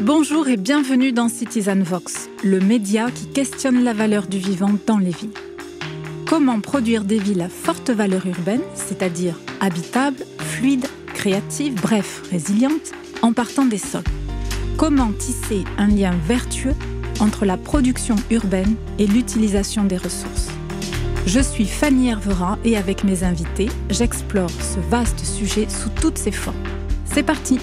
Bonjour et bienvenue dans Citizen Vox, le média qui questionne la valeur du vivant dans les villes. Comment produire des villes à forte valeur urbaine, c'est-à-dire habitables, fluides, créatives, bref, résilientes, en partant des sols? Comment tisser un lien vertueux entre la production urbaine et l'utilisation des ressources? Je suis Fanny Hervera et avec mes invités, j'explore ce vaste sujet sous toutes ses formes. C'est parti!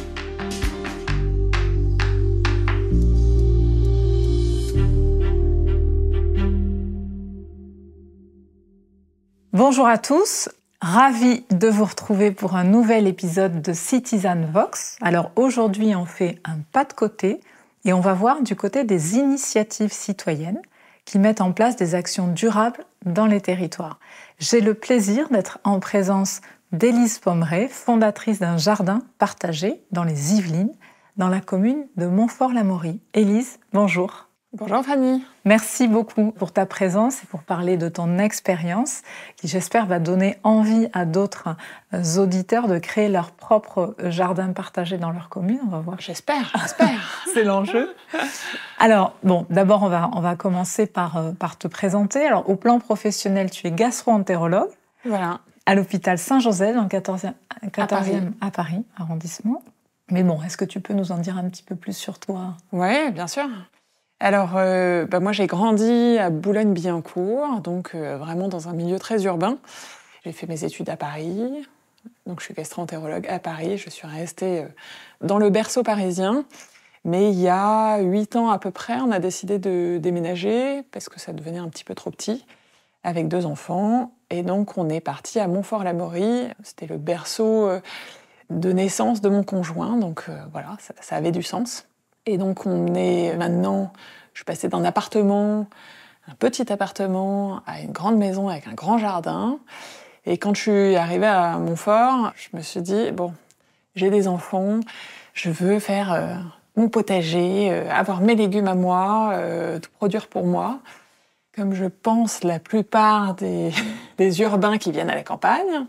Bonjour à tous, ravie de vous retrouver pour un nouvel épisode de Citizen Vox. Alors aujourd'hui, on fait un pas de côté et on va voir du côté des initiatives citoyennes qui mettent en place des actions durables dans les territoires. J'ai le plaisir d'être en présence d'Élise Pommeret, fondatrice d'un jardin partagé dans les Yvelines, dans la commune de Montfort-l'Amaury. Élise, bonjour. Bonjour Fanny. Merci beaucoup pour ta présence et pour parler de ton expérience qui, j'espère, va donner envie à d'autres auditeurs de créer leur propre jardin partagé dans leur commune. On va voir. J'espère. C'est l'enjeu. Alors, bon, d'abord, on va commencer par te présenter. Alors, au plan professionnel, tu es gastro-entérologue. Voilà. À l'hôpital Saint-Joseph, dans le 14e à Paris, arrondissement. Mais bon, est-ce que tu peux nous en dire un petit peu plus sur toi ? Oui, bien sûr. Alors, moi, j'ai grandi à Boulogne-Billancourt, donc vraiment dans un milieu très urbain. J'ai fait mes études à Paris, donc je suis gastro-entérologue à Paris. Je suis restée dans le berceau parisien. Mais il y a 8 ans à peu près, on a décidé de déménager parce que ça devenait un petit peu trop petit, avec 2 enfants. Et donc, on est parti à Montfort-l'Amaury. C'était le berceau de naissance de mon conjoint, donc voilà, ça avait du sens. Et donc, on est maintenant... Je suis passée d'un appartement, un petit appartement, à une grande maison avec un grand jardin. Et quand je suis arrivée à Montfort, je me suis dit, bon, j'ai des enfants, je veux faire mon potager, avoir mes légumes à moi, tout produire pour moi. Comme je pense la plupart des urbains qui viennent à la campagne.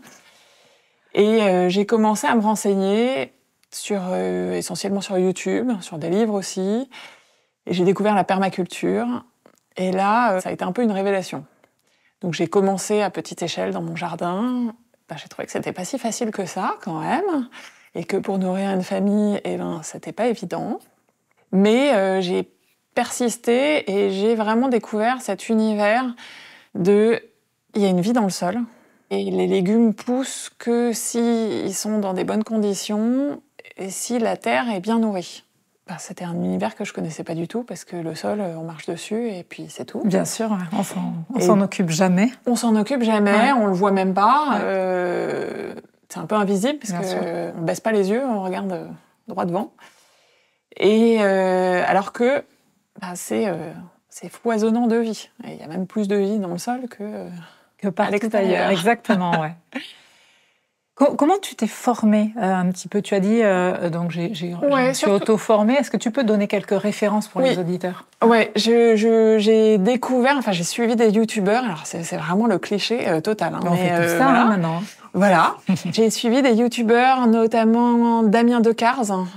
Et j'ai commencé à me renseigner essentiellement sur YouTube, sur des livres aussi. Et j'ai découvert la permaculture. Et là, ça a été un peu une révélation. Donc j'ai commencé à petite échelle dans mon jardin. J'ai trouvé que c'était pas si facile que ça, quand même. Et que pour nourrir une famille, c'était pas évident. Mais j'ai persisté et j'ai vraiment découvert cet univers il y a une vie dans le sol. Et les légumes poussent que s'ils sont dans des bonnes conditions et si la terre est bien nourrie. C'était un univers que je connaissais pas du tout parce que le sol, on marche dessus et puis c'est tout. Bien sûr, on s'en occupe jamais. On s'en occupe jamais, on le voit même pas. C'est un peu invisible parce qu'on baisse pas les yeux, on regarde droit devant. Et alors que c'est foisonnant de vie. Il y a même plus de vie dans le sol que par l'extérieur. Exactement, ouais. Comment tu t'es formée un petit peu? Tu as dit, donc je suis auto-formée. Est-ce que tu peux donner quelques références pour les auditeurs? Oui, j'ai découvert, j'ai suivi des youtubeurs. Alors c'est vraiment le cliché total. On fait tout ça voilà. Maintenant. Voilà, j'ai suivi des youtubeurs, notamment Damien Decars,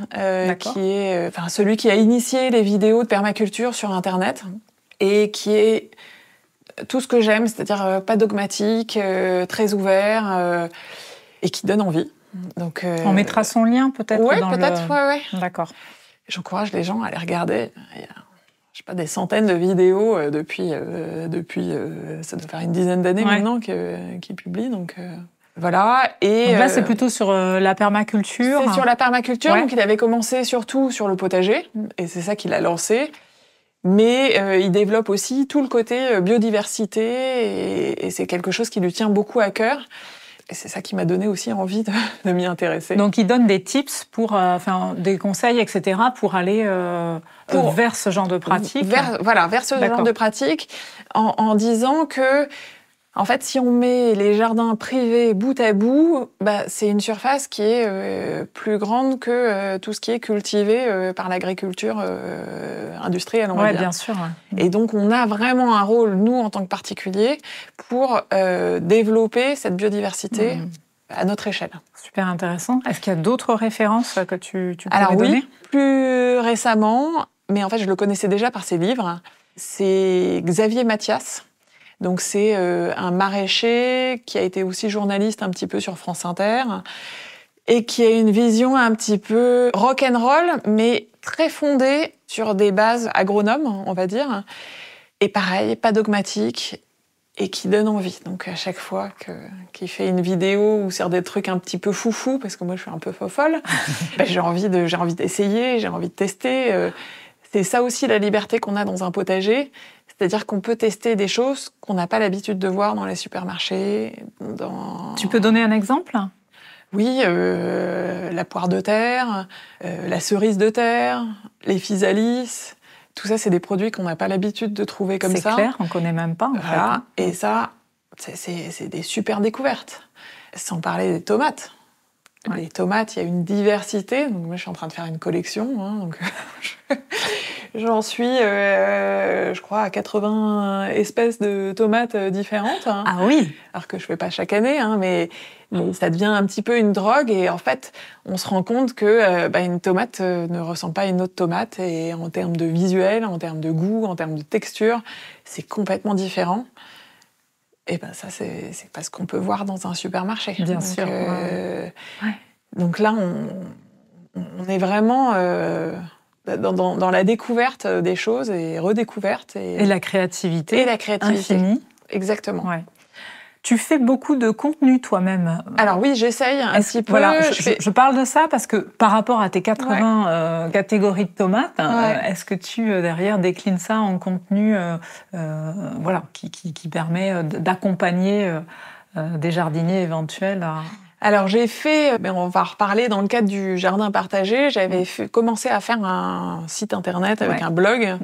qui est celui qui a initié les vidéos de permaculture sur Internet et qui est tout ce que j'aime, c'est-à-dire pas dogmatique, très ouvert et qui donne envie. Donc, on mettra son lien peut-être ouais. D'accord. J'encourage les gens à les regarder. Il y a des centaines de vidéos depuis ça doit faire une dizaine d'années maintenant qu'ils publient. Donc voilà. Et donc là, c'est plutôt sur la permaculture. C'est sur la permaculture. Donc il avait commencé surtout sur le potager, et c'est ça qu'il a lancé. Mais il développe aussi tout le côté biodiversité, et c'est quelque chose qui lui tient beaucoup à cœur. Et c'est ça qui m'a donné aussi envie de m'y intéresser. Donc, il donne des tips, des conseils, etc., pour aller vers ce genre de pratique. Vers ce genre de pratique, en disant que, en fait, si on met les jardins privés bout à bout, c'est une surface qui est plus grande que tout ce qui est cultivé par l'agriculture industrielle, on va dire. Bien sûr. Ouais. Et donc, on a vraiment un rôle, nous, en tant que particuliers, pour développer cette biodiversité à notre échelle. Super intéressant. Est-ce qu'il y a d'autres références que tu pourrais Alors donner? oui, plus récemment, mais en fait je le connaissais déjà par ses livres, c'est Xavier Mathias. Donc c'est un maraîcher qui a été aussi journaliste un petit peu sur France Inter et qui a une vision un petit peu rock'n'roll, mais très fondée sur des bases agronomes, on va dire. Et pareil, pas dogmatique et qui donne envie. Donc à chaque fois qu'il fait une vidéo où c'est des trucs un petit peu foufou, parce que moi je suis un peu fofolle, j'ai envie d'essayer, j'ai envie de tester. C'est ça aussi la liberté qu'on a dans un potager. C'est-à-dire qu'on peut tester des choses qu'on n'a pas l'habitude de voir dans les supermarchés. Tu peux donner un exemple? Oui, la poire de terre, la cerise de terre, les physalis. Tout ça, c'est des produits qu'on n'a pas l'habitude de trouver comme ça. C'est clair, on ne connaît même pas. Voilà. Et ça, c'est des super découvertes. Sans parler des tomates. Ouais. Les tomates, il y a une diversité. Donc moi, je suis en train de faire une collection. Donc j'en suis, je crois, à 80 espèces de tomates différentes. Ah oui. Alors que je fais pas chaque année, mais ça devient un petit peu une drogue. Et en fait, on se rend compte que une tomate ne ressemble pas à une autre tomate. Et en termes de visuel, en termes de goût, en termes de texture, c'est complètement différent. Et ça, c'est pas ce qu'on peut voir dans un supermarché. Bien sûr. Donc là, on est vraiment dans la découverte des choses et redécouverte. Et la créativité. Et la créativité. Infinie. Exactement. Ouais. Tu fais beaucoup de contenu toi-même. Alors oui, j'essaye un petit peu. Voilà, je parle de ça parce que par rapport à tes 80 catégories de tomates, est-ce que tu, derrière, déclines ça en contenu qui permet d'accompagner des jardiniers éventuels Alors j'ai fait, on va en reparler dans le cadre du jardin partagé, j'avais commencé à faire un site internet avec un blog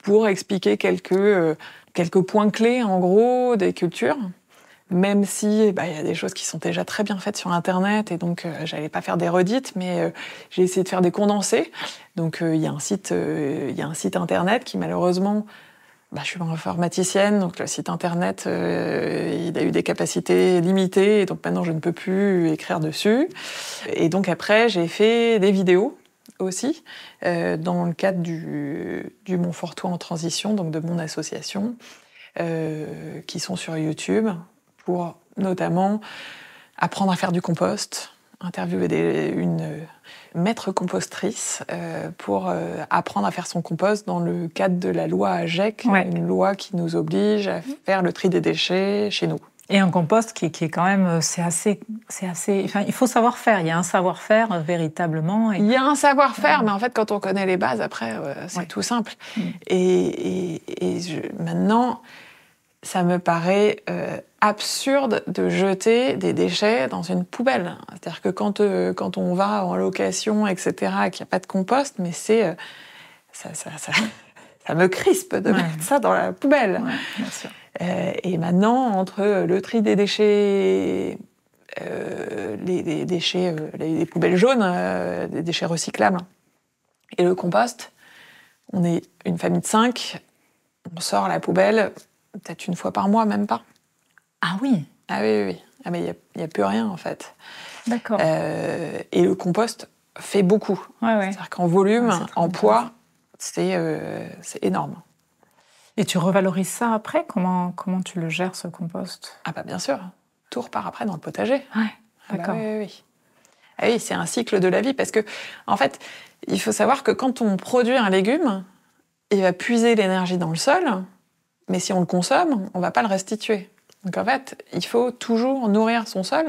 pour expliquer quelques points clés, en gros, des cultures. Même si y a des choses qui sont déjà très bien faites sur Internet, et donc j'allais pas faire des redites, mais j'ai essayé de faire des condensés. Donc il y a un site Internet qui malheureusement, je suis informaticienne, donc le site Internet, il a eu des capacités limitées, et donc maintenant je ne peux plus écrire dessus. Et donc après, j'ai fait des vidéos aussi, dans le cadre du Montfortois en transition, donc de mon association, qui sont sur YouTube, pour notamment apprendre à faire du compost, interviewer une maître compostrice pour apprendre à faire son compost dans le cadre de la loi AGEC, une loi qui nous oblige à faire le tri des déchets chez nous. Et un compost qui est quand même, c'est assez, enfin, il faut savoir faire. Il y a un savoir-faire véritablement. Il y a un savoir-faire, mais en fait, quand on connaît les bases, après, c'est tout simple. Maintenant, ça me paraît absurde de jeter des déchets dans une poubelle. C'est-à-dire que quand on va en location, etc., et qu'il n'y a pas de compost, mais ça me crispe de mettre ça dans la poubelle. Ouais, bien sûr. Et maintenant, entre le tri des déchets, les déchets, les poubelles jaunes, des déchets recyclables, et le compost, on est une famille de 5, on sort la poubelle peut-être une fois par mois, même pas. Ah oui. Ah oui. Ah mais il y a plus rien en fait. D'accord. Et le compost fait beaucoup. C'est-à-dire qu'en volume, en poids, c'est énorme. Et tu revalorises ça après ? Comment tu le gères, ce compost ? Ah bien sûr. Tout repart après dans le potager. Ouais, d'accord. Oui. Ah oui, c'est un cycle de la vie, parce que en fait, il faut savoir que quand on produit un légume, il va puiser l'énergie dans le sol, mais si on le consomme, on va pas le restituer. Donc en fait, il faut toujours nourrir son sol,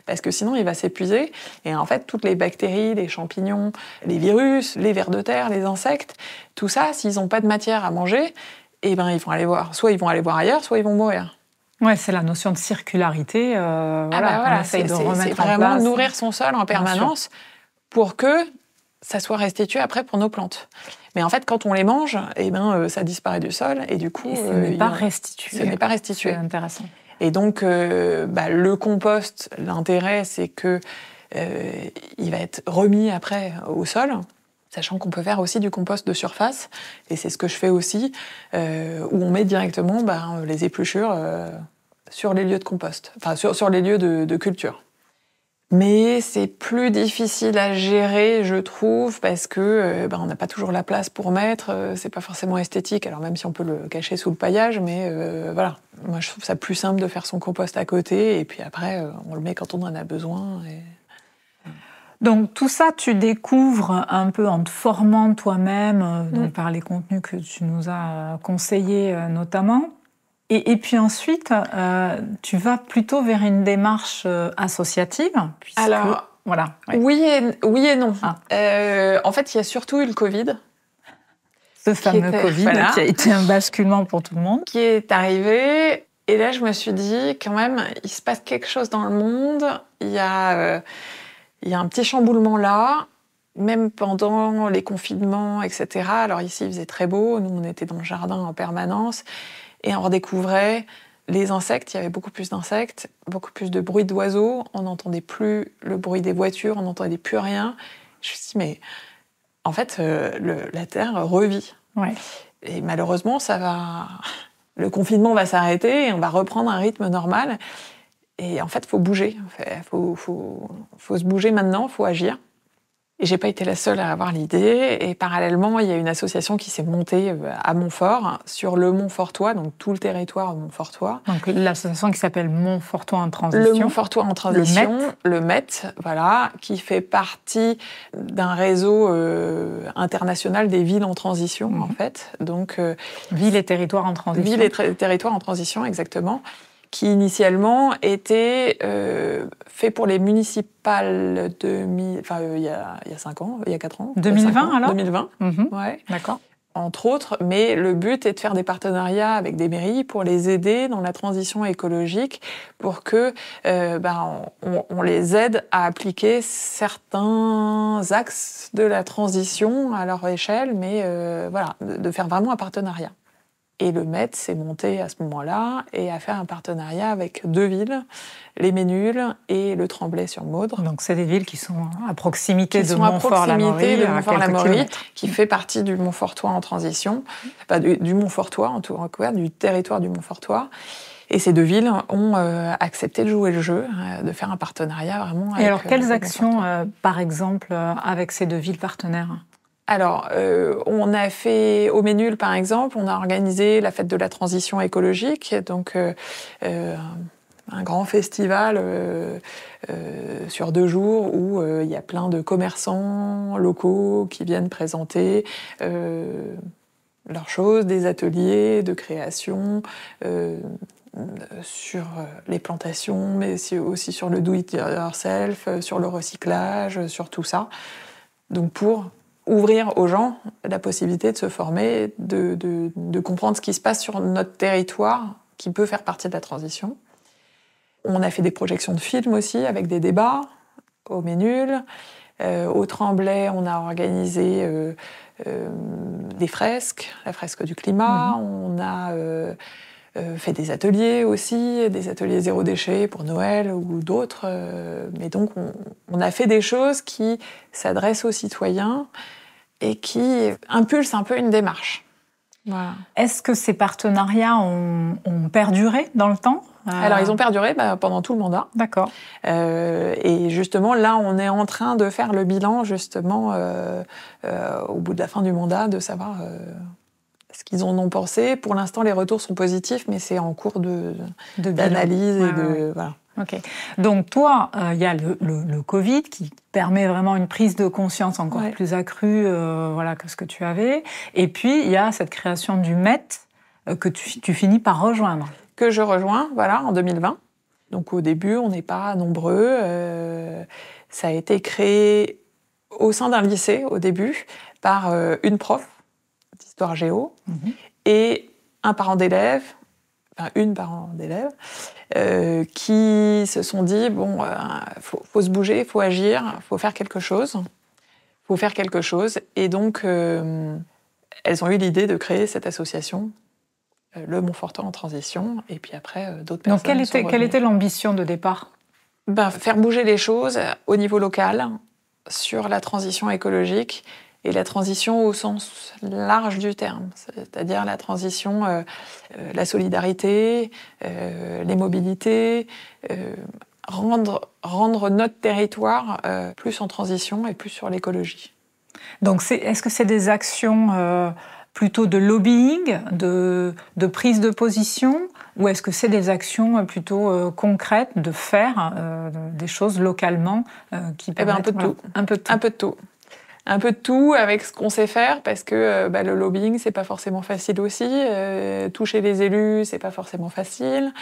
parce que sinon il va s'épuiser. Et en fait, toutes les bactéries, les champignons, les virus, les vers de terre, les insectes, tout ça, s'ils n'ont pas de matière à manger, ils vont aller voir. Soit ils vont aller voir ailleurs, soit ils vont mourir. Ouais, c'est la notion de circularité. On essaye de remettre en place. C'est vraiment nourrir son sol en permanence pour que ça soit restitué après pour nos plantes. Mais en fait, quand on les mange, ça disparaît du sol et du coup... ce n'est pas restitué. Ce n'est pas restitué. C'est intéressant. Et donc, le compost, l'intérêt, c'est que il va être remis après au sol, sachant qu'on peut faire aussi du compost de surface. Et c'est ce que je fais aussi, où on met directement les épluchures sur les lieux de compost, enfin sur les lieux de culture. Mais c'est plus difficile à gérer, je trouve, parce que on n'a pas toujours la place pour mettre. C'est pas forcément esthétique, alors même si on peut le cacher sous le paillage, mais voilà. Moi, je trouve ça plus simple de faire son compost à côté, et puis après, on le met quand on en a besoin. Donc tout ça, tu découvres un peu en te formant toi-même, donc par les contenus que tu nous as conseillés notamment. Et puis ensuite, tu vas plutôt vers une démarche associative, puisque... Alors, voilà, ouais. Oui et non. En fait, il y a surtout eu le Covid. Ce fameux Covid qui a été un basculement pour tout le monde. Qui est arrivé, et là je me suis dit, quand même, il se passe quelque chose dans le monde, il y a un petit chamboulement là, même pendant les confinements, etc. Alors ici, il faisait très beau, nous on était dans le jardin en permanence, et on redécouvrait les insectes, il y avait beaucoup plus d'insectes, beaucoup plus de bruit d'oiseaux, on n'entendait plus le bruit des voitures, on n'entendait plus rien. Je me suis dit, mais en fait, la Terre revit. Ouais. Et malheureusement, le confinement va s'arrêter et on va reprendre un rythme normal. Et en fait, il faut bouger. Faut se bouger maintenant, il faut agir. Et j'ai pas été la seule à avoir l'idée. Et parallèlement, il y a une association qui s'est montée à Montfort, sur le Montfortois, donc tout le territoire montfortois. Donc l'association qui s'appelle Montfortois en transition. Le Montfortois en transition, le MET, voilà, qui fait partie d'un réseau international des villes en transition, en fait. Donc, villes et territoires en transition. Villes et territoires en transition, exactement. Qui initialement était fait pour les municipales il y a 5 ans, il y a 4 ans. 2020 alors 2020, ouais. D'accord. Entre autres, mais le but est de faire des partenariats avec des mairies pour les aider dans la transition écologique, pour que on les aide à appliquer certains axes de la transition à leur échelle, mais voilà, de faire vraiment un partenariat. Et le MET s'est monté à ce moment-là et a fait un partenariat avec 2 villes, les Ménules et le Tremblay-sur-Maudre. Donc c'est des villes qui sont à proximité de Montfort-la-Maurie, qui fait partie du Montfortois en transition, du Montfortois en tout cas, du territoire du Montfortois. Et ces 2 villes ont accepté de jouer le jeu, de faire un partenariat vraiment. Et alors quelles actions, par exemple, avec ces 2 villes partenaires ? Alors, on a fait, au Ménul par exemple, on a organisé la fête de la transition écologique, donc un grand festival sur 2 jours où il y a plein de commerçants locaux qui viennent présenter leurs choses, des ateliers de création sur les plantations, mais aussi sur le do-it-yourself, sur le recyclage, sur tout ça. Donc pour ouvrir aux gens la possibilité de se former, de comprendre ce qui se passe sur notre territoire, qui peut faire partie de la transition. On a fait des projections de films aussi, avec des débats, au Ménul. Au Tremblay, on a organisé des fresques, la fresque du climat. On a fait des ateliers aussi, des ateliers zéro déchet pour Noël ou d'autres. Mais donc, on a fait des choses qui s'adressent aux citoyens et qui impulsent un peu une démarche. Voilà. Est-ce que ces partenariats ont perduré dans le temps ? Alors, ils ont perduré pendant tout le mandat. D'accord. Et justement, là, on est en train de faire le bilan, justement, au bout de la fin du mandat, de savoir ce qu'ils en ont pensé. Pour l'instant, les retours sont positifs, mais c'est en cours d'analyse. Voilà. Ok. Donc toi, il y a le Covid qui permet vraiment une prise de conscience encore plus accrue que ce que tu avais. Et puis, il y a cette création du MET que tu finis par rejoindre. Que je rejoins, en 2020. Donc au début, on n'est pas nombreux. Ça a été créé au sein d'un lycée, au début, par une prof d'histoire géo et un parent d'élève, une parent d'élève, qui se sont dit, faut se bouger, il faut agir, il faut faire quelque chose. Et donc, elles ont eu l'idée de créer cette association, le Montfortois en transition, et puis après, d'autres personnes. Donc, quelle était l'ambition de départ ? Faire bouger les choses au niveau local, sur la transition écologique, et la transition au sens large du terme, c'est-à-dire la transition, la solidarité, les mobilités, rendre notre territoire plus en transition et plus sur l'écologie. Donc, est-ce que c'est des actions plutôt de lobbying, de prise de position, ou est-ce que c'est des actions plutôt concrètes de faire des choses localement qui permettent... Un peu de tout. Un peu de tout. Un peu de tout. Un peu de tout avec ce qu'on sait faire, parce que le lobbying, c'est pas forcément facile aussi. Toucher les élus, c'est pas forcément facile.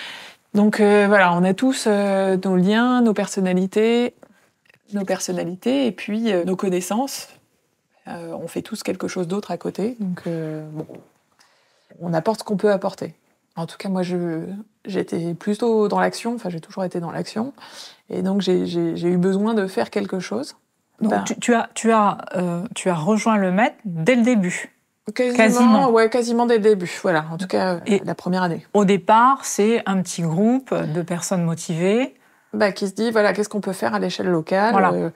Donc voilà, on a tous nos liens, nos personnalités et puis nos connaissances. On fait tous quelque chose d'autre à côté, donc bon, on apporte ce qu'on peut apporter. En tout cas, moi, j'étais plutôt dans l'action, enfin j'ai toujours été dans l'action, et donc j'ai eu besoin de faire quelque chose. Donc tu as rejoint le Met dès le début. Quasiment. Ouais, quasiment dès le début. Voilà, en tout cas, la première année. Au départ, c'est un petit groupe de personnes motivées. Qui se dit, voilà, qu'est-ce qu'on peut faire à l'échelle locale, voilà.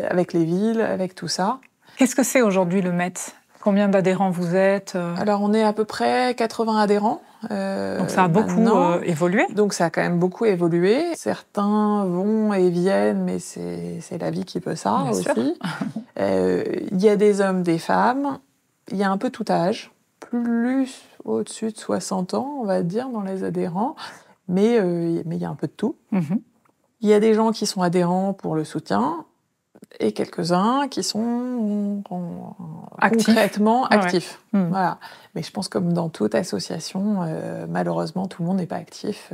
Avec les villes, avec tout ça. Qu'est-ce que c'est aujourd'hui le Met ? Combien d'adhérents vous êtes ? Alors, on est à peu près 80 adhérents. Donc ça a beaucoup évolué. Donc ça a quand même beaucoup évolué. Certains vont et viennent, mais c'est la vie qui veut ça. Bien aussi. Il y a des hommes, des femmes. Il y a un peu tout âge. Plus au-dessus de 60 ans, on va dire, dans les adhérents. Mais il y a un peu de tout. Mm-hmm. Il y a des gens qui sont adhérents pour le soutien et quelques-uns qui sont concrètement actifs. Ouais. Voilà. Mais je pense comme dans toute association, malheureusement, tout le monde n'est pas actif.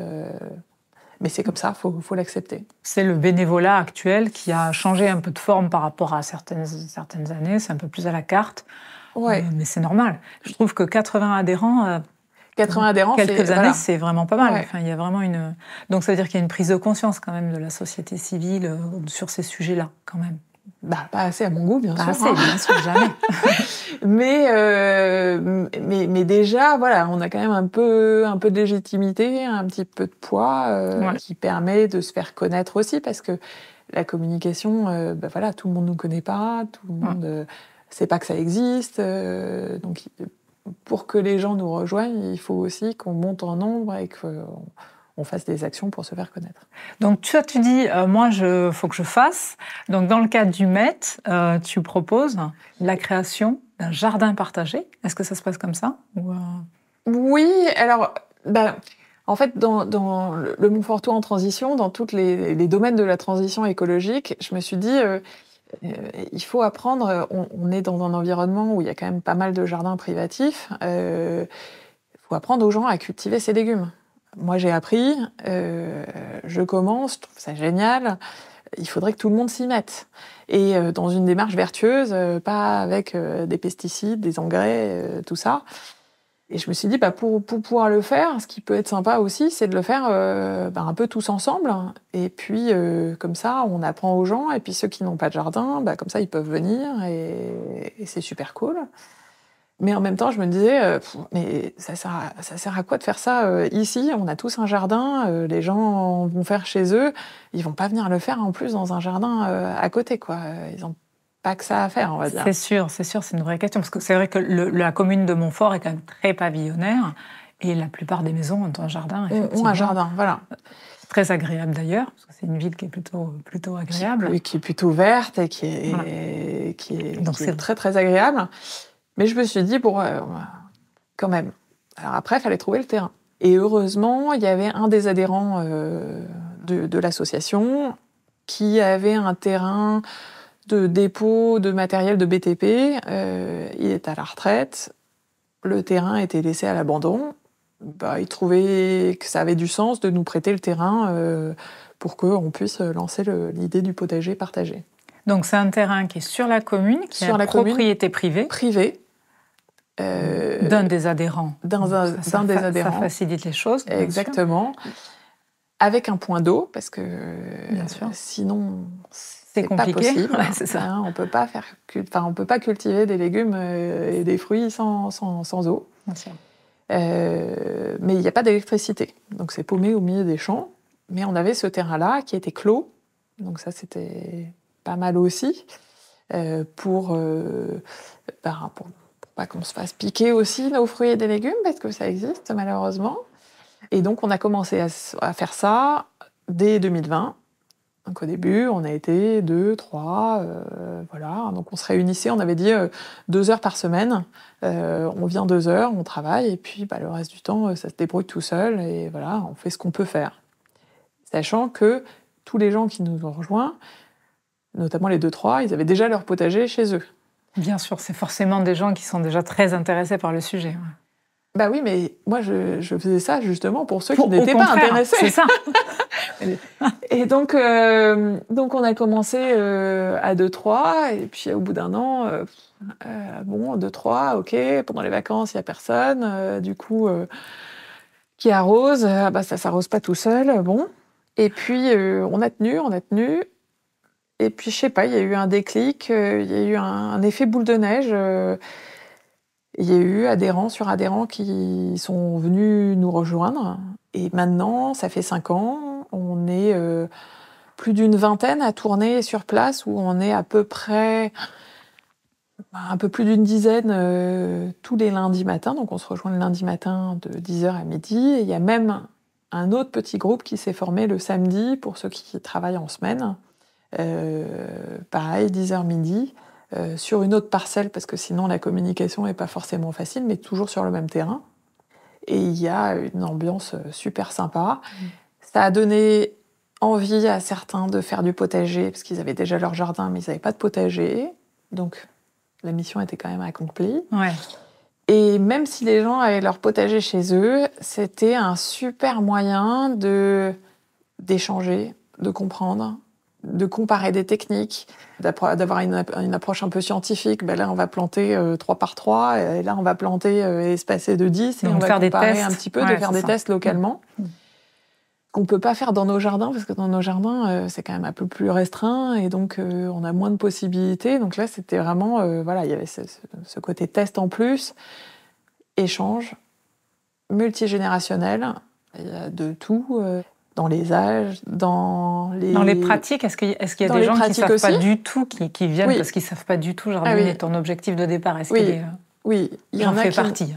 Mais c'est comme ça, il faut l'accepter. C'est le bénévolat actuel qui a changé un peu de forme par rapport à certaines années. C'est un peu plus à la carte. Ouais. Mais c'est normal. Je trouve que 80 adhérents... 80 adhérents, quelques années, c'est vraiment pas mal. Ouais. Enfin, il y a vraiment donc ça veut dire qu'il y a une prise de conscience quand même de la société civile sur ces sujets-là, quand même. Pas assez à mon goût, bien sûr. Pas assez, bien sûr, jamais. mais déjà, voilà, on a quand même un peu de légitimité, un petit peu de poids qui permet de se faire connaître aussi, parce que la communication, voilà, tout le monde ne nous connaît pas, tout le monde ne sait pas que ça existe, donc pour que les gens nous rejoignent, il faut aussi qu'on monte en nombre et qu'on fasse des actions pour se faire connaître. Donc tu dis, moi, faut que je fasse. Donc dans le cadre du Met, tu proposes la création d'un jardin partagé. Est-ce que ça se passe comme ça ou Oui, alors, en fait, dans le Montfortois en transition, dans tous les domaines de la transition écologique, je me suis dit... il faut apprendre, on est dans un environnement où il y a quand même pas mal de jardins privatifs, il faut apprendre aux gens à cultiver ces légumes. Moi j'ai appris, je commence, je trouve ça génial, il faudrait que tout le monde s'y mette. Et dans une démarche vertueuse, pas avec des pesticides, des engrais, tout ça. Et je me suis dit, pour pouvoir le faire, ce qui peut être sympa aussi, c'est de le faire un peu tous ensemble. Et puis, comme ça, on apprend aux gens. Et puis, ceux qui n'ont pas de jardin, comme ça, ils peuvent venir. Et c'est super cool. Mais en même temps, je me disais, mais ça sert à quoi de faire ça ici ? On a tous un jardin. Les gens vont faire chez eux. Ils vont pas venir le faire en plus dans un jardin à côté, quoi. Ils ont pas que ça à faire, on va dire. C'est sûr, c'est une vraie question. Parce que c'est vrai que la commune de Montfort est quand même très pavillonnaire et la plupart des maisons ont un jardin. Ont un jardin, voilà. C'est très agréable d'ailleurs, parce que c'est une ville qui est plutôt agréable. Qui est plutôt verte et qui est très très agréable. Mais je me suis dit, quand même. Alors après, il fallait trouver le terrain. Et heureusement, il y avait un des adhérents de l'association qui avait un terrain de dépôt de matériel de BTP. Il est à la retraite. Le terrain était laissé à l'abandon. Il trouvait que ça avait du sens de nous prêter le terrain pour qu'on puisse lancer l'idée du potager partagé. Donc c'est un terrain qui est sur la commune, qui est propriété privée. Privée. D'un des adhérents. D'un des adhérents. Ça facilite les choses. Exactement. Avec un point d'eau, parce que sinon... C'est compliqué. Pas possible. Ouais, c'est ça. On peut pas cultiver des légumes et des fruits sans eau. Mais il n'y a pas d'électricité. Donc c'est paumé au milieu des champs. Mais on avait ce terrain-là qui était clos. Donc ça, c'était pas mal aussi. Pour pas qu'on se fasse piquer aussi nos fruits et des légumes, parce que ça existe malheureusement. Et donc on a commencé à faire ça. dès 2020. Donc au début, on a été 2, 3, voilà. Donc on se réunissait, on avait dit 2 heures par semaine. On vient 2 heures, on travaille, et puis le reste du temps, ça se débrouille tout seul, et voilà, on fait ce qu'on peut faire. Sachant que tous les gens qui nous ont rejoints, notamment les 2-3, ils avaient déjà leur potager chez eux. Bien sûr, c'est forcément des gens qui sont déjà très intéressés par le sujet. Ouais. Bah oui, mais moi, je faisais ça justement pour ceux qui n'étaient pas intéressés. C'est ça. Et donc on a commencé à 2-3, et puis au bout d'un an, 2-3, ok, pendant les vacances, il n'y a personne, du coup, qui arrose, ça ne s'arrose pas tout seul, bon. Et puis, on a tenu, et puis, je sais pas, il y a eu un déclic, il y a eu un effet boule de neige. Il y a eu adhérents sur adhérents qui sont venus nous rejoindre. Et maintenant, ça fait 5 ans, on est plus d'une vingtaine à tourner sur place, où on est à peu près un peu plus d'une dizaine tous les lundis matins. Donc on se rejoint le lundi matin de 10h à midi. Et il y a même un autre petit groupe qui s'est formé le samedi pour ceux qui travaillent en semaine. Pareil, 10h midi. Sur une autre parcelle, parce que sinon la communication n'est pas forcément facile, mais toujours sur le même terrain. Et il y a une ambiance super sympa. Ça a donné envie à certains de faire du potager, parce qu'ils avaient déjà leur jardin, mais ils n'avaient pas de potager. Donc la mission était quand même accomplie. Ouais. Et même si les gens avaient leur potager chez eux, c'était un super moyen d'échanger, de comprendre, de comparer des techniques, d'avoir une approche un peu scientifique. Là, on va planter 3 par 3, et là, on va planter espacé de 10, et donc on va comparer des un petit peu, de faire des tests localement. Qu'on ne peut pas faire dans nos jardins, parce que dans nos jardins, c'est quand même un peu plus restreint, et donc on a moins de possibilités. Donc là, c'était vraiment... il y avait ce côté test en plus, échange, multigénérationnel, il y a de tout... dans les âges, dans les pratiques, est-ce qu'il y a des gens qui ne savent pas du tout, qui viennent parce qu'ils ne savent pas du tout jardiner? Ton objectif de départ, est-ce qu'il est... Oui, il y en a fait partie.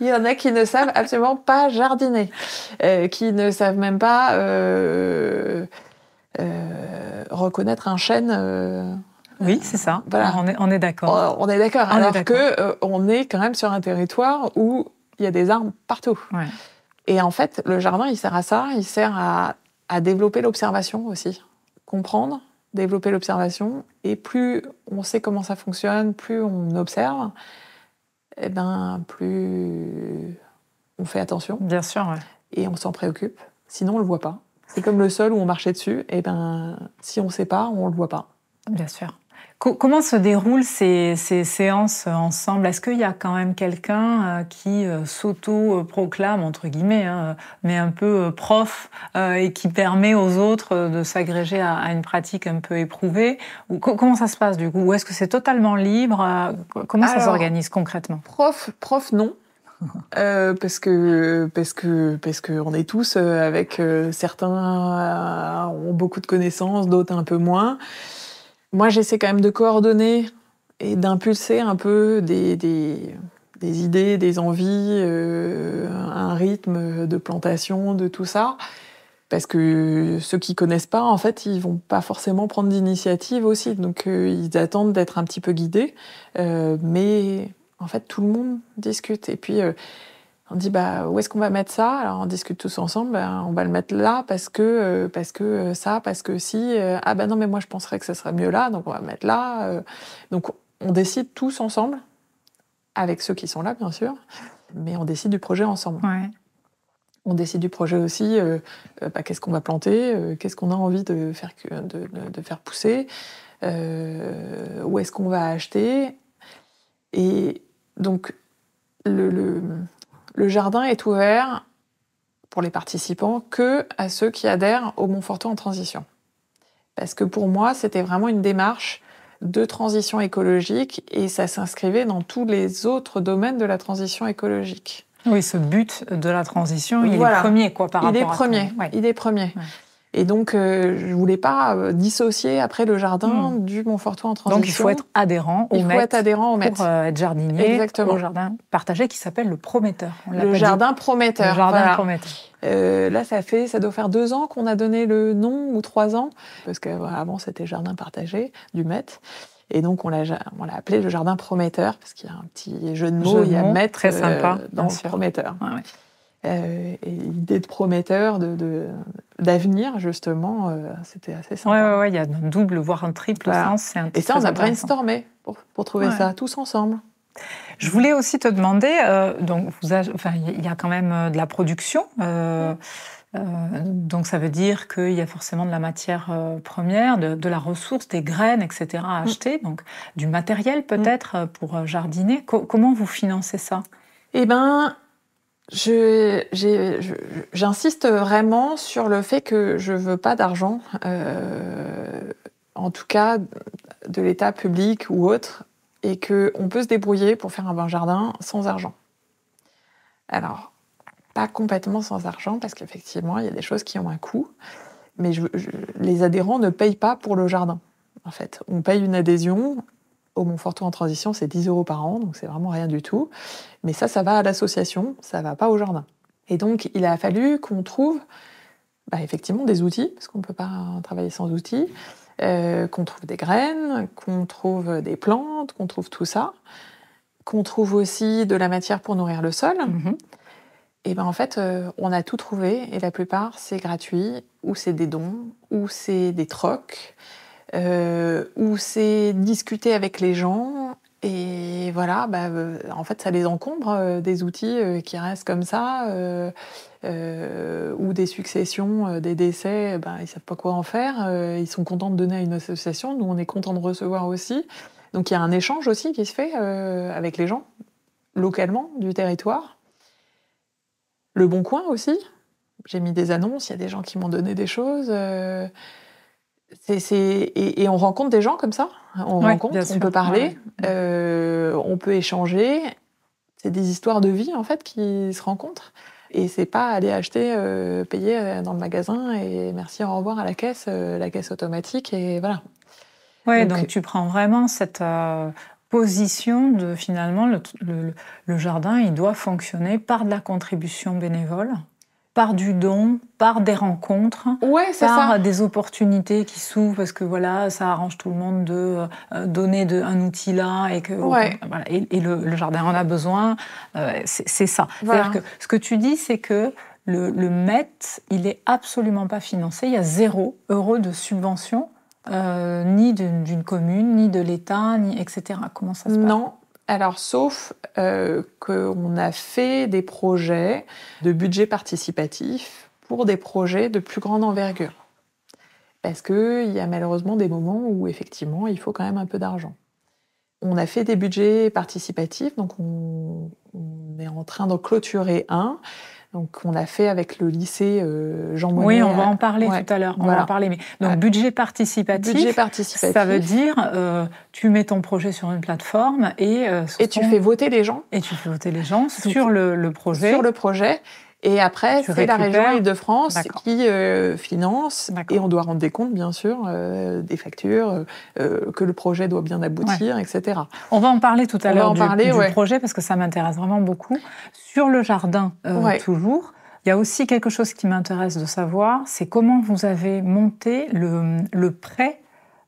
Il y en a qui ne savent absolument pas jardiner, qui ne savent même pas reconnaître un chêne. Oui, c'est ça. Voilà. On est d'accord. On est d'accord, alors qu'on est quand même sur un territoire où il y a des arbres partout. Ouais. Et en fait, le jardin, il sert à ça, il sert à développer l'observation aussi. Comprendre, développer l'observation. Et plus on sait comment ça fonctionne, plus on observe, plus on fait attention. Bien sûr, ouais. Et on s'en préoccupe. Sinon, on le voit pas. C'est comme le sol où on marchait dessus. Si on sait pas, on le voit pas. Bien sûr. Comment se déroulent ces séances ensemble? Est-ce qu'il y a quand même quelqu'un qui s'auto-proclame, entre guillemets, mais un peu prof, et qui permet aux autres de s'agréger à une pratique un peu éprouvée? Comment ça se passe du coup? Ou est-ce que c'est totalement libre? Comment ça s'organise concrètement? Prof, non. Parce que on est tous avec certains ont beaucoup de connaissances, d'autres un peu moins. Moi, j'essaie quand même de coordonner et d'impulser un peu des idées, des envies, un rythme de plantation, de tout ça. Parce que ceux qui connaissent pas, en fait, ils vont pas forcément prendre d'initiative aussi. Donc, ils attendent d'être un petit peu guidés. Mais en fait, tout le monde discute. Et puis, on dit, où est-ce qu'on va mettre ça? Alors, on discute tous ensemble. On va le mettre là parce que ça, parce que si. Non, mais moi, je penserais que ça serait mieux là, donc on va le mettre là. Donc, on décide tous ensemble, avec ceux qui sont là, bien sûr, mais on décide du projet ensemble. Ouais. On décide du projet aussi, qu'est-ce qu'on va planter, qu'est-ce qu'on a envie de faire pousser, où est-ce qu'on va acheter. Et donc, le jardin est ouvert pour les participants que à ceux qui adhèrent au Montforton en transition. Parce que pour moi, c'était vraiment une démarche de transition écologique et ça s'inscrivait dans tous les autres domaines de la transition écologique. Oui, ce but de la transition, il est premier par rapport à... Il est premier. Et donc, je ne voulais pas dissocier après le jardin du Montfortois en transition. Donc, il faut être adhérent au MET pour être jardinier. Exactement. Au jardin partagé qui s'appelle le Prometteur. Le jardin Prometteur. Le jardin Prometteur. Là, ça doit faire 2 ans qu'on a donné le nom, ou 3 ans, parce qu'avant, c'était jardin partagé du MET. Et donc, on l'a appelé le jardin Prometteur, parce qu'il y a un petit jeu de mots, il y a MET très sympa, dans le Prometteur. Ouais. Et l'idée de prometteur, d'avenir, justement, c'était assez sympa. Oui, il y a un double, voire un triple sens. Et ça, on a brainstormé pour trouver ça, tous ensemble. Je voulais aussi te demander, il y a quand même de la production, donc ça veut dire qu'il y a forcément de la matière première, de la ressource, des graines, etc. à acheter, donc du matériel peut-être pour jardiner. Comment vous financez ça? Eh bien, j'insiste vraiment sur le fait que je ne veux pas d'argent, en tout cas de l'État public ou autre, et qu'on peut se débrouiller pour faire un bon jardin sans argent. Alors, pas complètement sans argent, parce qu'effectivement, il y a des choses qui ont un coût, mais les adhérents ne payent pas pour le jardin, en fait. On paye une adhésion. Au Montfortois en transition, c'est 10 € par an, donc c'est vraiment rien du tout. Mais ça va à l'association, ça va pas au jardin. Et donc, il a fallu qu'on trouve effectivement des outils, parce qu'on ne peut pas travailler sans outils, qu'on trouve des graines, qu'on trouve des plantes, qu'on trouve tout ça, qu'on trouve aussi de la matière pour nourrir le sol. Et en fait, on a tout trouvé, et la plupart, c'est gratuit, ou c'est des dons, ou c'est des trocs, où c'est discuter avec les gens, et voilà, en fait, ça les encombre, des outils qui restent comme ça, ou des successions, des décès, ils ne savent pas quoi en faire, ils sont contents de donner à une association, nous on est contents de recevoir aussi. Donc il y a un échange aussi qui se fait avec les gens, localement, du territoire. Le Bon Coin aussi, j'ai mis des annonces, il y a des gens qui m'ont donné des choses... Et on rencontre des gens comme ça, on peut parler, on peut échanger. C'est des histoires de vie en fait qui se rencontrent. Et c'est pas aller acheter, payer dans le magasin et merci, au revoir à la caisse automatique et voilà. Ouais, donc tu prends vraiment cette position de finalement le jardin, il doit fonctionner par de la contribution bénévole. Par du don, par des rencontres, par des opportunités qui s'ouvrent, parce que voilà, ça arrange tout le monde de donner un outil là, et que et le jardin en a besoin. C'est ça. Voilà. C'est-à-dire que ce que tu dis, c'est que le MET, il est absolument pas financé. Il y a 0 € de subvention, ni d'une commune, ni de l'État, etc. Comment ça se passe? Non. Alors, sauf qu'on a fait des projets de budget participatif pour des projets de plus grande envergure. Parce qu'il y a malheureusement des moments où, effectivement, il faut quand même un peu d'argent. On a fait des budgets participatifs, donc on est en train d'en clôturer un. Donc, on l'a fait avec le lycée Jean Monnet. Oui, on va en parler tout à l'heure. On va en parler. Mais donc, budget participatif, ça veut dire tu mets ton projet sur une plateforme et tu fais voter les gens. Et tu fais voter les gens sur le projet. Sur le projet. Et après, c'est la région Île-de-France qui finance. Et on doit rendre des comptes, bien sûr, des factures, que le projet doit bien aboutir, etc. On va en parler tout à l'heure du projet, parce que ça m'intéresse vraiment beaucoup. Sur le jardin, toujours, il y a aussi quelque chose qui m'intéresse de savoir, c'est comment vous avez monté le prêt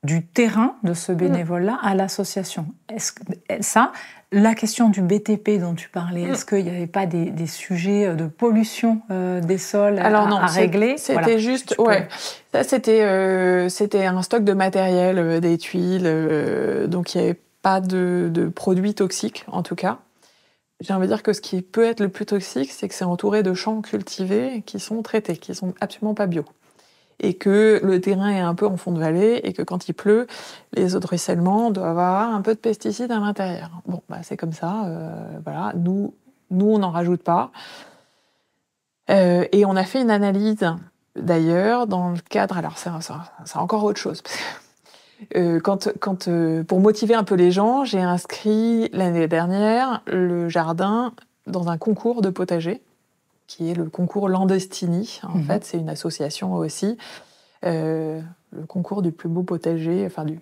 du terrain de ce bénévole-là à l'association. La question du BTP dont tu parlais, est-ce qu'il n'y avait pas des sujets de pollution des sols à régler? C'était juste... Ça, c'était un stock de matériel, des tuiles, donc il n'y avait pas de produits toxiques, en tout cas. J'ai envie de dire que ce qui peut être le plus toxique, c'est que c'est entouré de champs cultivés qui sont traités, qui ne sont absolument pas bio. Et que le terrain est un peu en fond de vallée, et que quand il pleut, les eaux de ruissellement doivent avoir un peu de pesticides à l'intérieur. Bon, c'est comme ça, voilà. Nous, on n'en rajoute pas. Et on a fait une analyse, d'ailleurs, dans le cadre... Alors, c'est encore autre chose. Pour motiver un peu les gens, j'ai inscrit l'année dernière le jardin dans un concours de potager, qui est le concours Landestini. En fait, c'est une association aussi le concours du plus beau potager, enfin du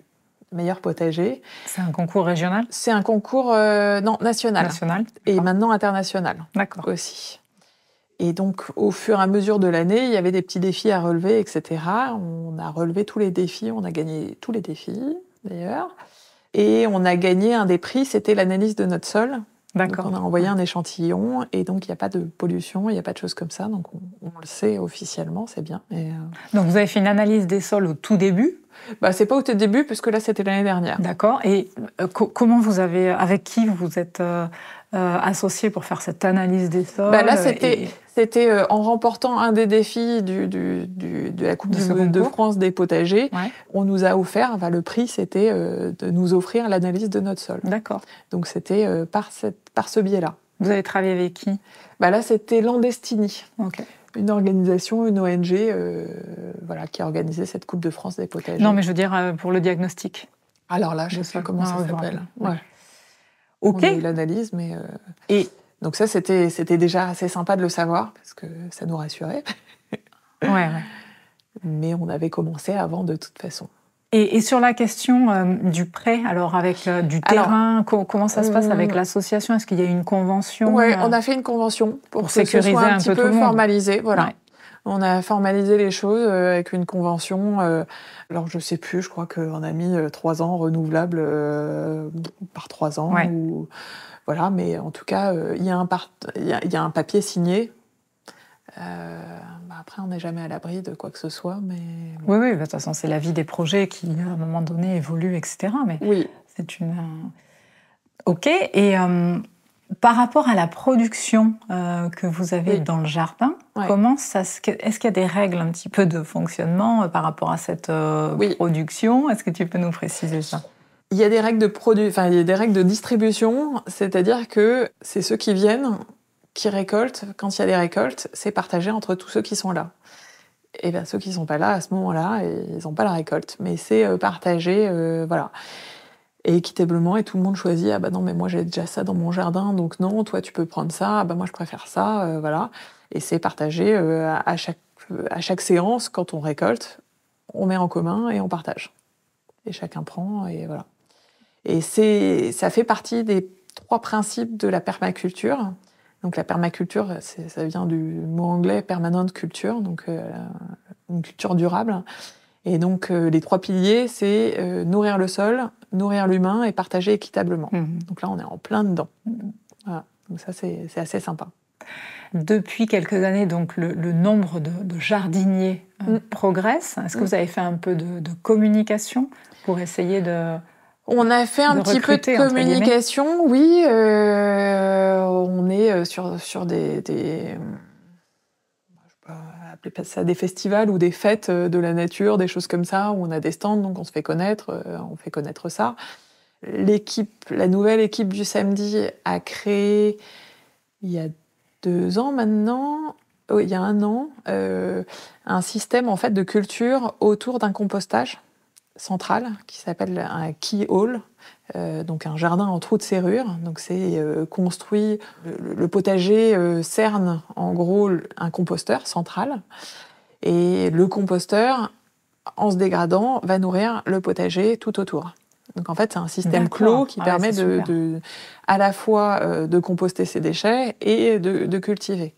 meilleur potager. C'est un concours régional? C'est un concours national. National. Et maintenant international. D'accord. Aussi. Et donc, au fur et à mesure de l'année, il y avait des petits défis à relever, etc. On a relevé tous les défis, on a gagné tous les défis, d'ailleurs. Et on a gagné un des prix, c'était l'analyse de notre sol. D'accord. Donc on a envoyé un échantillon, et donc il n'y a pas de pollution, il n'y a pas de choses comme ça, donc on le sait officiellement, c'est bien. Donc vous avez fait une analyse des sols au tout début? C'est pas au tout début, puisque là c'était l'année dernière. D'accord. Et comment avec qui vous êtes associé pour faire cette analyse des sols? Là c'était en remportant un des défis de la Coupe de France des potagers. Ouais. On nous a offert, le prix c'était de nous offrir l'analyse de notre sol. D'accord. Donc c'était par ce biais-là. Vous avez travaillé avec qui? Là c'était Landestini. Ok. Une organisation, une ONG qui a organisé cette Coupe de France des potagers. Non, mais je veux dire pour le diagnostic. Alors là, je ne sais pas comment ça s'appelle. Ouais. Ok. On a eu l'analyse, mais... Donc ça, c'était déjà assez sympa de le savoir, parce que ça nous rassurait. Ouais. Mais on avait commencé avant, de toute façon. Et sur la question du prêt, alors avec du terrain, comment ça se passe avec l'association? Est-ce qu'il y a une convention? Oui, on a fait une convention pour sécuriser un petit peu formalisé. Voilà. Ouais. On a formalisé les choses avec une convention. Alors je sais plus, je crois qu'on a mis 3 ans renouvelables par 3 ans. Ouais. Voilà, mais en tout cas, il y a un papier signé. Après, on n'est jamais à l'abri de quoi que ce soit. Mais... Oui, de toute façon, c'est la vie des projets qui, à un moment donné, évoluent, etc. Mais oui. C'est une... Ok, et par rapport à la production que vous avez dans le jardin, comment ça... Est-ce qu'il y a des règles un petit peu de fonctionnement par rapport à cette production? Est-ce que tu peux nous préciser ça? Il y a des règles il y a des règles de distribution, c'est-à-dire que c'est ceux qui viennent qui récoltent. Quand il y a des récoltes, c'est partagé entre tous ceux qui sont là. Et ceux qui ne sont pas là, à ce moment-là, ils n'ont pas la récolte. Mais c'est partagé, voilà. Et équitablement, et tout le monde choisit, non, mais moi j'ai déjà ça dans mon jardin, donc non, toi tu peux prendre ça, moi je préfère ça, voilà. Et c'est partagé à chaque séance, quand on récolte, on met en commun et on partage. Et chacun prend, et voilà. Et ça fait partie des 3 principes de la permaculture. Donc la permaculture, ça vient du mot anglais permanent culture, donc une culture durable. Et donc les 3 piliers, c'est nourrir le sol, nourrir l'humain et partager équitablement. Donc là, on est en plein dedans. Voilà. Donc ça, c'est assez sympa. Depuis quelques années, donc le nombre de jardiniers progresse. Est-ce que vous avez fait un peu de communication pour essayer de... On a fait un petit peu de communication, oui. On est sur des je sais pas appeler ça des festivals ou des fêtes de la nature, des choses comme ça, où on a des stands, donc on se fait connaître, ça. La nouvelle équipe du samedi a créé, il y a 2 ans maintenant, il y a 1 an, un système en fait de culture autour d'un compostage central qui s'appelle un key hall, donc un jardin en trou de serrure. Donc c'est construit, le potager cerne en gros un composteur central, et le composteur, en se dégradant, va nourrir le potager tout autour. Donc en fait c'est un système clos qui permet à la fois de composter ses déchets et de cultiver.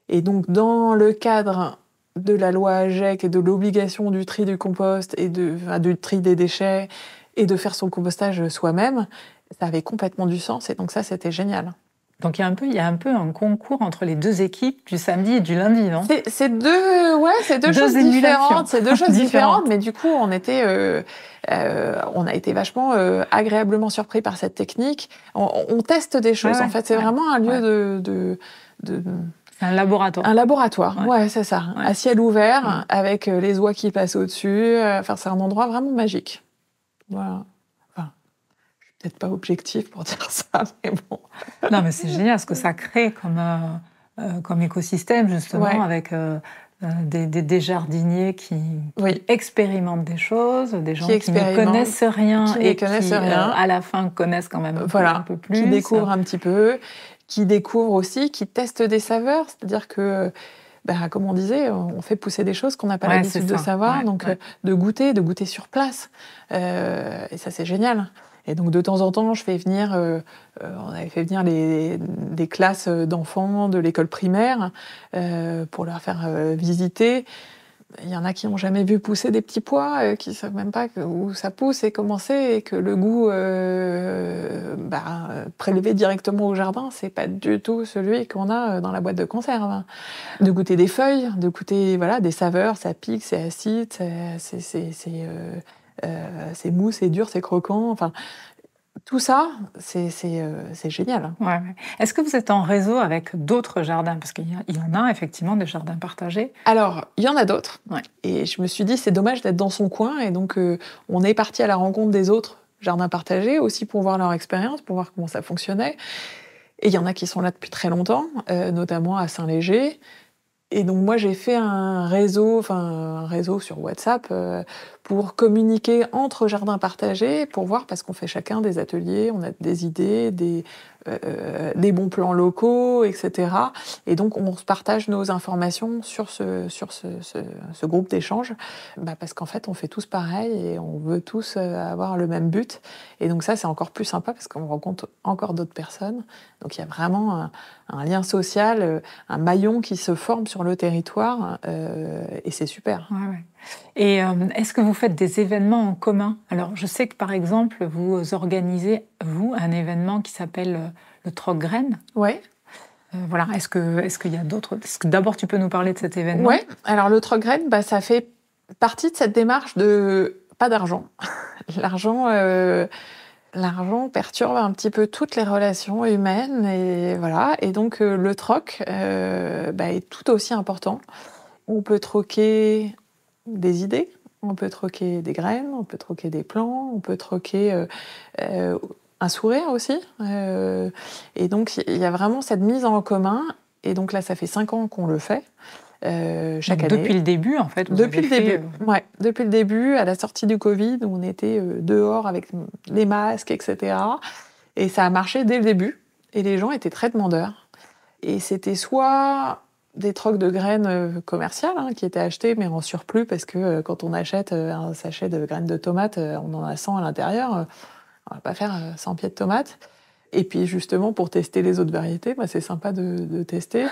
Et donc dans le cadre de la loi AGEC et de l'obligation du tri du compost et du tri des déchets et de faire son compostage soi-même, ça avait complètement du sens, et donc ça, c'était génial. Donc il y a un peu un concours entre les 2 équipes du samedi et du lundi, non? C'est deux choses différentes. C'est 2 choses différentes, mais du coup, on a été vachement agréablement surpris par cette technique. On teste des choses, en fait. C'est vraiment un lieu de un laboratoire. Un laboratoire, ouais, c'est ça. Ouais. À ciel ouvert, avec les oies qui passent au-dessus. C'est un endroit vraiment magique. Voilà. Enfin, je suis peut-être pas objective pour dire ça, mais bon. Non, mais c'est génial ce que ça crée comme écosystème, justement, avec des jardiniers qui expérimentent des choses, des gens qui ne connaissent rien à la fin connaissent quand même un peu plus. Qui découvrent un petit peu, qui découvrent aussi, qui testent des saveurs. C'est-à-dire que comme on disait, on fait pousser des choses qu'on n'a pas l'habitude de savoir, donc de goûter sur place. Et ça, c'est génial. Et donc, de temps en temps, on avait fait venir des classes d'enfants de l'école primaire pour leur faire visiter. Il y en a qui n'ont jamais vu pousser des petits pois, qui ne savent même pas où ça pousse et comment c'est, et que le goût prélevé directement au jardin, c'est pas du tout celui qu'on a dans la boîte de conserve. De goûter des feuilles, de goûter des saveurs, ça pique, c'est acide, c'est mou, c'est dur, c'est croquant. Enfin, tout ça, c'est génial. Ouais. Est-ce que vous êtes en réseau avec d'autres jardins? Parce qu'il y en a effectivement des jardins partagés. Alors, il y en a d'autres. Et je me suis dit, c'est dommage d'être dans son coin. Et donc, on est parti à la rencontre des autres jardins partagés, aussi pour voir leur expérience, pour voir comment ça fonctionnait. Et il y en a qui sont là depuis très longtemps, notamment à Saint-Léger. Et donc moi, j'ai fait un réseau sur WhatsApp pour communiquer entre jardins partagés, pour voir, parce qu'on fait chacun des ateliers, on a des idées, des bons plans locaux, etc. Et donc on se partage nos informations sur ce groupe d'échange, parce qu'en fait on fait tous pareil et on veut tous avoir le même but. Et donc ça, c'est encore plus sympa parce qu'on rencontre encore d'autres personnes. Donc il y a vraiment un lien social, un maillon qui se forme sur le territoire, et c'est super. Ouais. Et est-ce que vous faites des événements en commun? Alors, je sais que, par exemple, vous organisez, un événement qui s'appelle le Troc Graines. Oui. Voilà. Est-ce qu'il y a d'autres... D'abord, tu peux nous parler de cet événement? Oui. Alors, le Troc Graines, ça fait partie de cette démarche de... Pas d'argent. L'argent perturbe un petit peu toutes les relations humaines. Et voilà. Et donc, le troc est tout aussi important. On peut troquer des idées, on peut troquer des graines, on peut troquer des plants, on peut troquer un sourire aussi. Et donc, il y a vraiment cette mise en commun. Et donc là, ça fait 5 ans qu'on le fait, chaque année. Depuis le début, en fait. Depuis le début, à la sortie du Covid, où on était dehors avec les masques, etc. Et ça a marché dès le début. Et les gens étaient très demandeurs. Et c'était soit des trocs de graines commerciales qui étaient achetés mais en surplus, parce que quand on achète un sachet de graines de tomates, on en a 100 à l'intérieur, on va pas faire 100 pieds de tomates. Et puis justement, pour tester les autres variétés, c'est sympa de tester.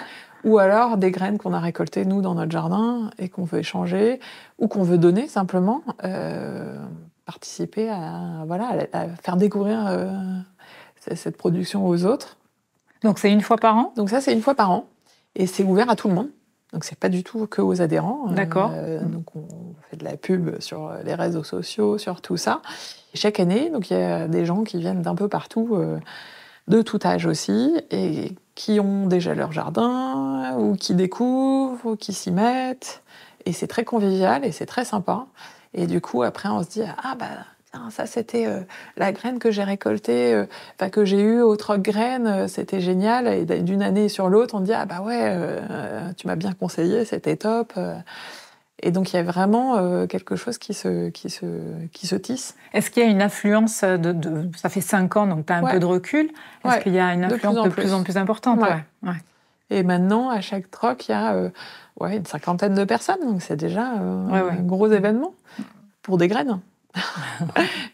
Ou alors des graines qu'on a récoltées nous dans notre jardin et qu'on veut échanger, ou qu'on veut donner simplement, participer à faire découvrir cette production aux autres. Donc c'est une fois par an? Donc ça, c'est une fois par an. Et c'est ouvert à tout le monde. Donc, c'est pas du tout que aux adhérents. D'accord. Donc, on fait de la pub sur les réseaux sociaux, sur tout ça. Et chaque année, donc, il y a des gens qui viennent d'un peu partout, de tout âge aussi, et qui ont déjà leur jardin, ou qui découvrent, ou qui s'y mettent. Et c'est très convivial et c'est très sympa. Et du coup, après, on se dit, ça, c'était la graine que j'ai récoltée, que j'ai eue au troc graines, c'était génial. Et d'une année sur l'autre, on dit, tu m'as bien conseillé, c'était top. Et donc, il y a vraiment quelque chose qui se tisse. Est-ce qu'il y a une influence ça fait 5 ans, donc tu as un peu de recul. Est-ce qu'il y a une influence de plus en plus importante? Ouais. Et maintenant, à chaque troc, il y a une 50aine de personnes. Donc, c'est déjà un gros événement pour des graines.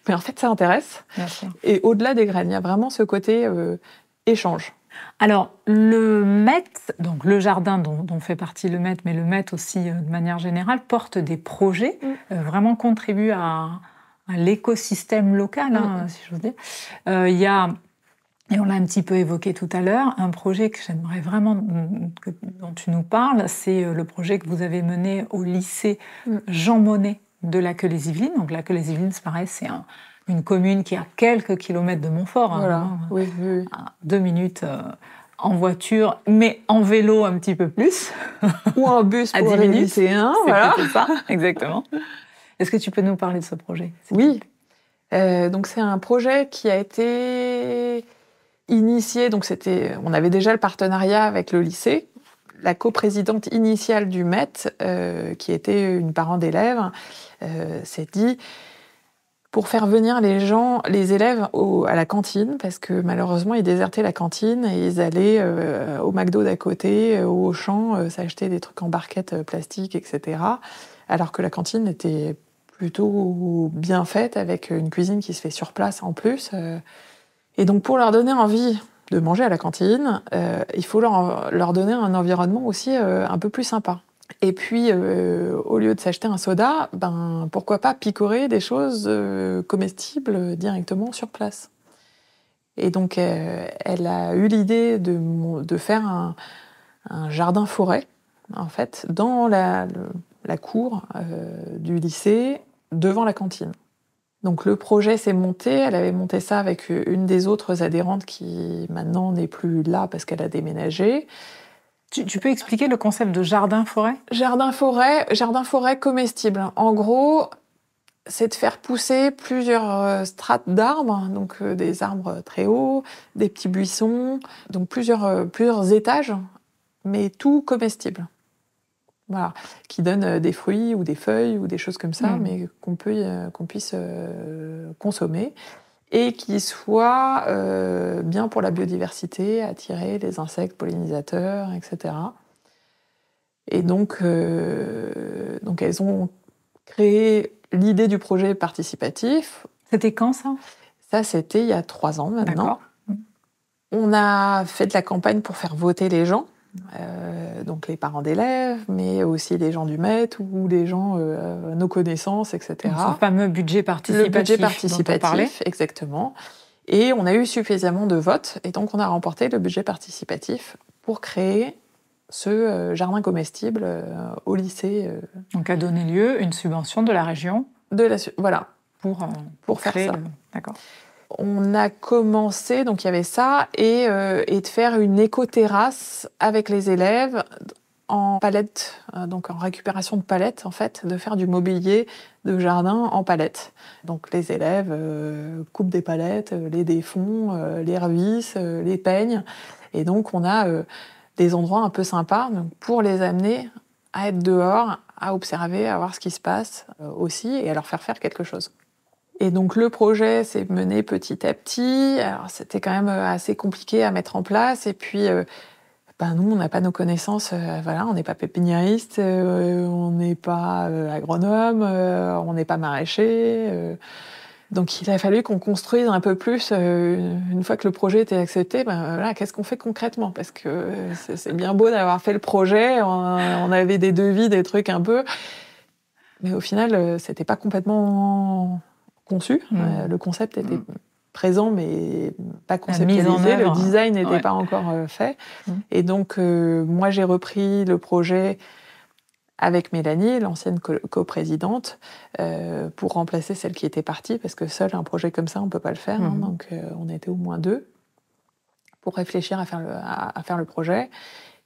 Mais en fait, ça intéresse. Bien sûr. Et au-delà des graines, il y a vraiment ce côté échange. Alors, le MET, donc le jardin dont fait partie le MET, mais le MET aussi de manière générale, porte des projets, vraiment contribue à l'écosystème local, si j'ose dire. Il y a, et on l'a un petit peu évoqué tout à l'heure, un projet que j'aimerais vraiment dont tu nous parles, c'est le projet que vous avez mené au lycée Jean Monnet de Laqueux-les-Yvelines. Donc Laqueux-les-Yvelines, c'est pareil, c'est une commune qui est à quelques kilomètres de Montfort. Voilà. Oui. À 2 minutes en voiture, mais en vélo un petit peu plus. Ou en bus à pour 10 les minutes. lycéens. C'est ça, exactement. Est-ce que tu peux nous parler de ce projet? Oui. Donc c'est un projet qui a été initié. Donc on avait déjà le partenariat avec le lycée. La coprésidente initiale du MET, qui était une parent d'élève, s'est dit pour faire venir les élèves à la cantine, parce que malheureusement, ils désertaient la cantine et ils allaient au McDo d'à côté, au Auchan, s'acheter des trucs en barquettes plastiques, etc. Alors que la cantine était plutôt bien faite, avec une cuisine qui se fait sur place en plus. Et donc, pour leur donner envie de manger à la cantine, il faut leur donner un environnement aussi un peu plus sympa. Et puis, au lieu de s'acheter un soda, pourquoi pas picorer des choses comestibles directement sur place. Et donc, elle a eu l'idée de faire un jardin-forêt, en fait, dans la cour du lycée, devant la cantine. Donc le projet s'est monté, elle avait monté ça avec une des autres adhérentes qui maintenant n'est plus là parce qu'elle a déménagé. Tu peux expliquer le concept de jardin-forêt ? Jardin-forêt comestible. En gros, c'est de faire pousser plusieurs strates d'arbres, donc des arbres très hauts, des petits buissons, donc plusieurs étages, mais tout comestible. Voilà, qui donne des fruits ou des feuilles ou des choses comme ça, mais qu'on puisse consommer et qui soit bien pour la biodiversité, attirer les insectes pollinisateurs, etc. Et donc elles ont créé l'idée du projet participatif. C'était quand ça ? Ça, c'était il y a 3 ans maintenant. D'accord. On a fait de la campagne pour faire voter les gens. Donc les parents d'élèves, mais aussi les gens du Met ou les gens nos connaissances, etc. Donc, ce fameux budget participatif. Le budget participatif, dont on parlait. exactement. Et on a eu suffisamment de votes, et donc on a remporté le budget participatif pour créer ce jardin comestible au lycée. Donc a donné lieu une subvention de la région. Voilà. Pour faire créer ça. D'accord. On a commencé, donc il y avait ça, et de faire une éco-terrasse avec les élèves en palettes, donc en récupération de palettes, en fait, de faire du mobilier de jardin en palettes. Donc les élèves coupent des palettes, les défont, les revissent, les peignent, et donc on a des endroits un peu sympas donc, pour les amener à être dehors, à observer, à voir ce qui se passe aussi, et à leur faire quelque chose. Et donc le projet s'est mené petit à petit. Alors c'était quand même assez compliqué à mettre en place. Et puis nous, on n'a pas nos connaissances. On n'est pas pépiniériste, on n'est pas agronome, on n'est pas maraîcher. Donc il a fallu qu'on construise un peu plus. Une fois que le projet était accepté, qu'est-ce qu'on fait concrètement ? Parce que c'est bien beau d'avoir fait le projet. On avait des devis, des trucs un peu. Mais au final, c'était pas complètement conçu. Le concept était présent, mais pas conceptualisé. Le design n'était pas encore fait. Et donc, moi, j'ai repris le projet avec Mélanie, l'ancienne coprésidente, pour remplacer celle qui était partie, parce que seul un projet comme ça, on ne peut pas le faire. Donc, on était au moins 2 pour réfléchir à faire le projet.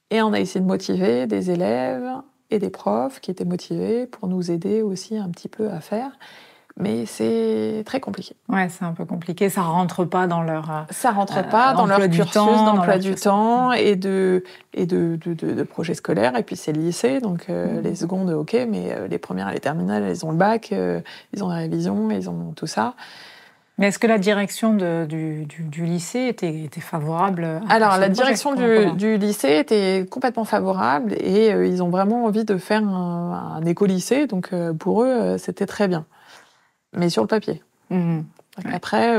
Et on a essayé de motiver des élèves et des profs qui étaient motivés pour nous aider aussi un petit peu à faire. Mais c'est très compliqué. Ouais, c'est un peu compliqué. Ça rentre pas dans leur. Ça rentre pas dans leur cursus d'emploi du temps et de projets scolaires. Et puis c'est le lycée, donc les secondes, ok, mais les premières et les terminales, elles ont le bac, ils ont la révision, ils ont tout ça. Mais est-ce que la direction du lycée était favorable Alors, la direction du lycée était complètement favorable et ils ont vraiment envie de faire un éco-lycée. Donc, pour eux, c'était très bien. Mais sur le papier. Après,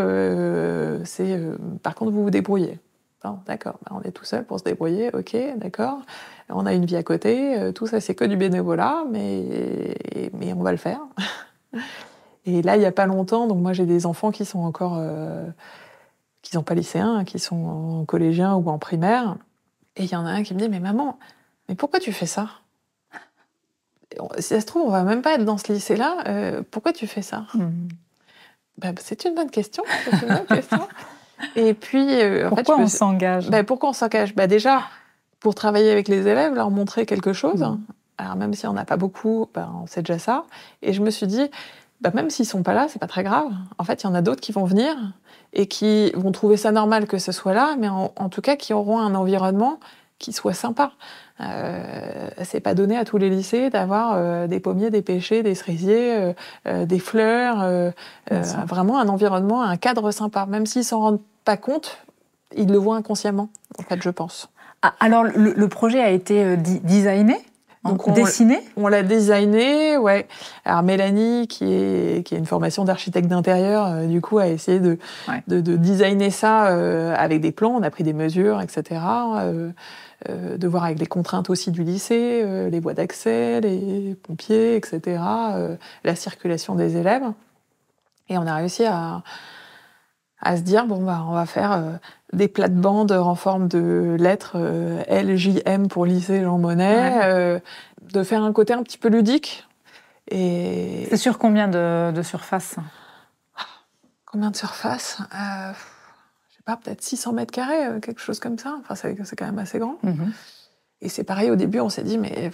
par contre, vous vous débrouillez. Bon, d'accord, on est tout seul pour se débrouiller, ok, d'accord. On a une vie à côté, tout ça, c'est que du bénévolat, mais on va le faire. Et là, il n'y a pas longtemps, donc moi j'ai des enfants qui sont encore, qui ne sont pas lycéens, qui sont en collégien ou en primaire. Et il y en a un qui me dit, mais maman, mais pourquoi tu fais ça ? Si ça se trouve, on va même pas être dans ce lycée-là, pourquoi tu fais ça ? C'est une bonne question. Et puis, pourquoi on s'engage ? Pourquoi on s'engage ? Déjà, pour travailler avec les élèves, leur montrer quelque chose. Alors même si on n'a pas beaucoup, on sait déjà ça. Et je me suis dit, même s'ils sont pas là, c'est pas très grave. En fait, il y en a d'autres qui vont venir et qui vont trouver ça normal que ce soit là, mais en tout cas qui auront un environnement qui soit sympa. C'est pas donné à tous les lycées d'avoir des pommiers, des pêchers, des cerisiers, des fleurs, vraiment un environnement, un cadre sympa. Même s'ils s'en rendent pas compte, ils le voient inconsciemment, en fait, je pense. Ah, alors, le projet a été designé, donc dessiné. On l'a designé, ouais. Alors Mélanie, qui a une formation d'architecte d'intérieur, du coup, a essayé de designer ça avec des plans. On a pris des mesures, etc. De voir avec les contraintes aussi du lycée, les voies d'accès, les pompiers, etc. La circulation des élèves. Et on a réussi à se dire, bon, bah, on va faire des plates-bandes en forme de lettres L, J, M pour lycée Jean Monnet, de faire un côté un petit peu ludique. Et... C'est sur combien de surface? Combien de surface? Je sais pas, peut-être 600 mètres carrés, quelque chose comme ça. Enfin, c'est quand même assez grand. Et c'est pareil, au début, on s'est dit, mais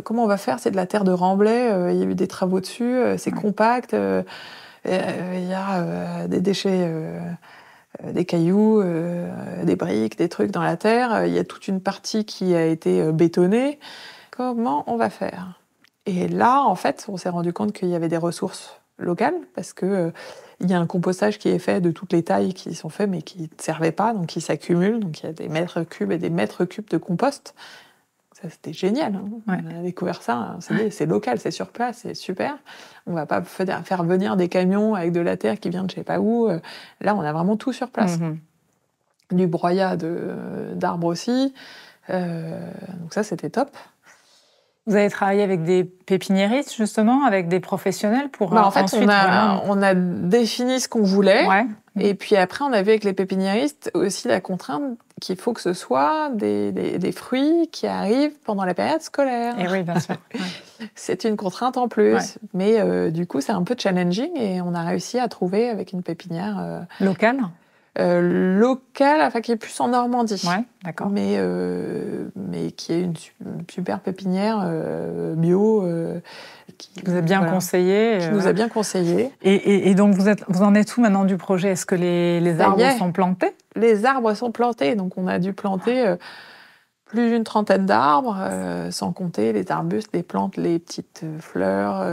comment on va faire? C'est de la terre de Remblai, il y a eu des travaux dessus, c'est compact, il y a des déchets, des cailloux, des briques, des trucs dans la terre. Il y a toute une partie qui a été bétonnée. Comment on va faire? Et là, en fait, on s'est rendu compte qu'il y avait des ressources locales, parce que il y a un compostage qui est fait de toutes les tailles qui sont faites, mais qui ne servaient pas, donc qui s'accumulent. Donc il y a des mètres cubes et des mètres cubes de compost. Ça, c'était génial. On a découvert ça. On s'est dit, c'est local, c'est sur place, c'est super. On ne va pas faire venir des camions avec de la terre qui vient de je ne sais pas où. Là, on a vraiment tout sur place. Du broyat d'arbres aussi. Donc ça, c'était top. Vous avez travaillé avec des pépiniéristes, justement, avec des professionnels pour en fait, ensuite on a défini ce qu'on voulait. Et puis après, on a vu avec les pépiniéristes aussi la contrainte qu'il faut que ce soit des fruits qui arrivent pendant la période scolaire. Et oui, bien sûr. C'est une contrainte en plus. Mais du coup, c'est un peu challenging et on a réussi à trouver avec une pépinière... locale locale, enfin qui est plus en Normandie. D'accord. Mais qui est une super pépinière bio. Qui vous a bien conseillé. Qui nous a bien conseillé. Et donc, vous en êtes où maintenant du projet? Est-ce que les arbres sont plantés? Les arbres sont plantés. Donc, on a dû planter plus d'une trentaine d'arbres, sans compter les arbustes, les plantes, les petites fleurs,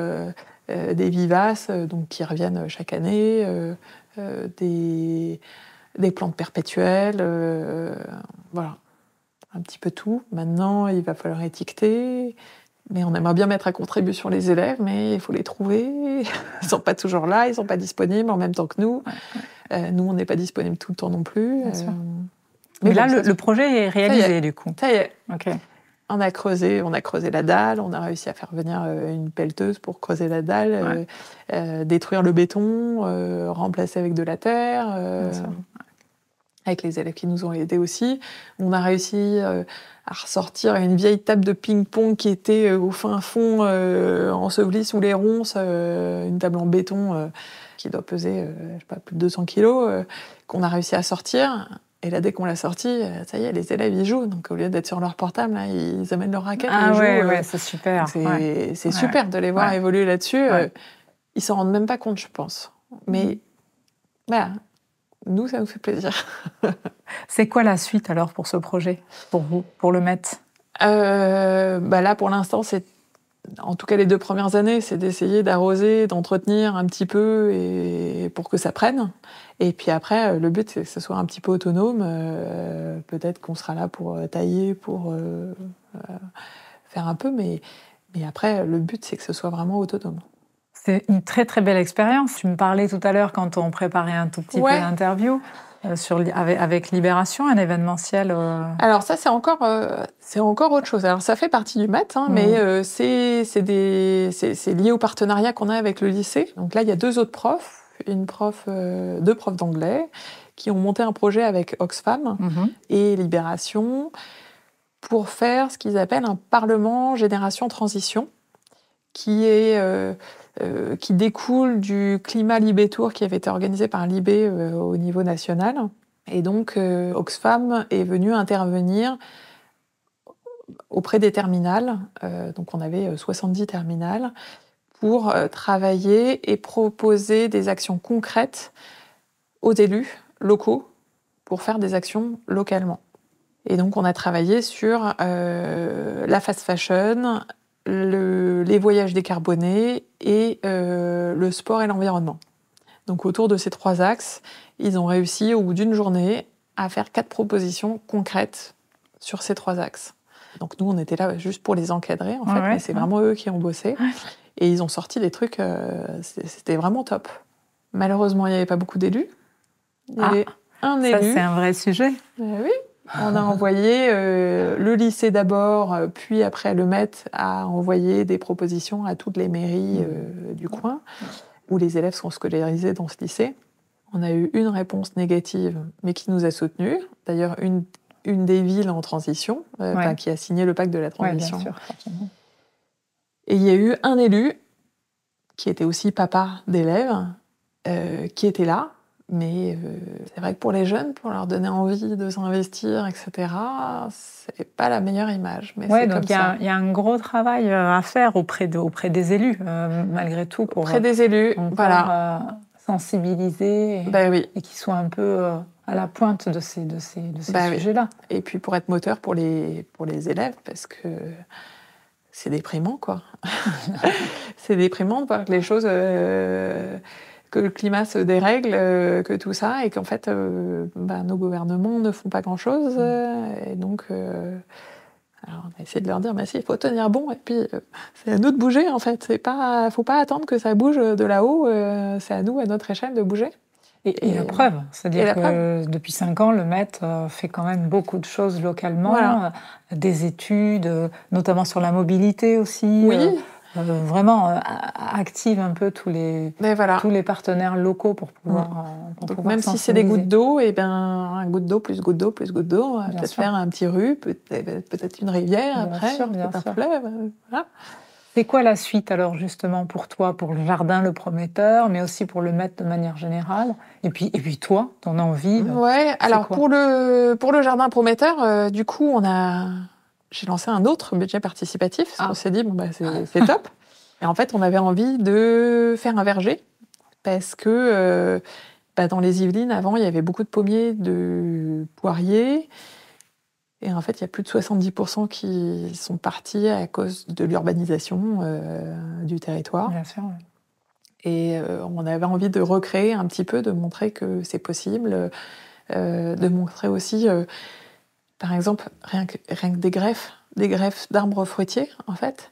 des vivaces, donc qui reviennent chaque année, des plantes perpétuelles, voilà, un petit peu tout. Maintenant, il va falloir étiqueter, mais on aimerait bien mettre à contribution les élèves, mais il faut les trouver. Ils ne sont pas toujours là, ils ne sont pas disponibles en même temps que nous. Nous, on n'est pas disponibles tout le temps non plus. Mais là, le projet est réalisé, du coup. Ça y est. On a creusé la dalle, on a réussi à faire venir une pelleteuse pour creuser la dalle, détruire le béton, remplacer avec de la terre, avec les élèves qui nous ont aidés aussi. On a réussi à ressortir une vieille table de ping-pong qui était au fin fond, ensevelie sous les ronces, une table en béton qui doit peser, je sais pas, plus de 200 kilos, qu'on a réussi à sortir. Et là, dès qu'on l'a sorti, ça y est, les élèves, ils jouent. Donc, au lieu d'être sur leur portable, là, ils amènent leur raquette et ils jouent. C'est super. C'est super de les voir évoluer là-dessus. Ils s'en rendent même pas compte, je pense. Mais voilà, nous, ça nous fait plaisir. C'est quoi la suite, alors, pour ce projet, pour vous, pour le Met? Là, pour l'instant, c'est... En tout cas, les 2 premières années, c'est d'essayer d'arroser, d'entretenir un petit peu et pour que ça prenne. Et puis après, le but, c'est que ce soit un petit peu autonome. Peut-être qu'on sera là pour tailler, pour faire un peu, mais après, le but, c'est que ce soit vraiment autonome. C'est une très, très belle expérience. Tu me parlais tout à l'heure, quand on préparait un tout petit peu l'interview, avec Libération, un événementiel... Alors ça, c'est encore autre chose. Alors ça fait partie du Met, mais c'est lié au partenariat qu'on a avec le lycée. Donc là, il y a 2 autres profs, 2 profs d'anglais, qui ont monté un projet avec Oxfam et Libération pour faire ce qu'ils appellent un Parlement Génération Transition, qui découle du climat Libé Tour qui avait été organisé par Libé au niveau national. Et donc, Oxfam est venu intervenir auprès des terminales. Donc, on avait 70 terminales pour travailler et proposer des actions concrètes aux élus locaux pour faire des actions localement. Et donc, on a travaillé sur la fast fashion, les voyages décarbonés et le sport et l'environnement. Donc, autour de ces 3 axes, ils ont réussi, au bout d'une journée, à faire 4 propositions concrètes sur ces 3 axes. Donc, nous, on était là juste pour les encadrer, en fait, mais c'est vraiment eux qui ont bossé. Et ils ont sorti des trucs, c'était vraiment top. Malheureusement, il n'y avait pas beaucoup d'élus. Il y avait un élu. Ça, c'est un vrai sujet. Oui. On a envoyé le lycée d'abord, puis après le Met a envoyé des propositions à toutes les mairies du coin, où les élèves sont scolarisés dans ce lycée. On a eu une réponse négative, mais qui nous a soutenus. D'ailleurs, une des villes en transition, qui a signé le pacte de la transition. Ouais, bien sûr. Et il y a eu un élu, qui était aussi papa d'élèves, qui était là. Mais c'est vrai que pour les jeunes, pour leur donner envie de s'investir, etc., c'est pas la meilleure image. Mais ouais, c'est donc comme ça. Il y a un gros travail à faire auprès des élus, malgré tout, pour auprès des élus, voilà, sensibiliser et qu'ils soient un peu à la pointe de ces sujets-là. Et puis pour être moteur pour les élèves, parce que c'est déprimant, quoi. C'est déprimant de voir que les choses... que le climat se dérègle, que tout ça, et qu'en fait, nos gouvernements ne font pas grand-chose. Et donc, alors on a essayé de leur dire, mais si, il faut tenir bon, et puis c'est à nous de bouger, en fait. Faut pas attendre que ça bouge de là-haut, c'est à nous, à notre échelle, de bouger. Et la preuve, c'est-à-dire que depuis 5 ans, le Met fait quand même beaucoup de choses localement, des études, notamment sur la mobilité aussi. Oui. Vraiment active un peu tous les partenaires locaux pour pouvoir, Donc même si c'est des gouttes d'eau, et un goutte d'eau plus goutte d'eau plus goutte d'eau, on va peut-être faire un petit rue, peut-être une rivière après, peut-être un fleuve. Voilà. C'est quoi la suite alors justement pour toi, pour le jardin le prometteur, mais aussi pour le Met de manière générale, et puis toi, ton envie. Ouais, alors pour le jardin prometteur, du coup j'ai lancé un autre budget participatif, parce qu'on s'est dit, c'est top. Et en fait, on avait envie de faire un verger, parce que dans les Yvelines, avant, il y avait beaucoup de pommiers, de poiriers, et en fait, il y a plus de 70% qui sont partis à cause de l'urbanisation du territoire. Bien sûr, ouais. Et on avait envie de recréer un petit peu, de montrer que c'est possible, de montrer aussi... par exemple, rien que des greffes d'arbres fruitiers, en fait.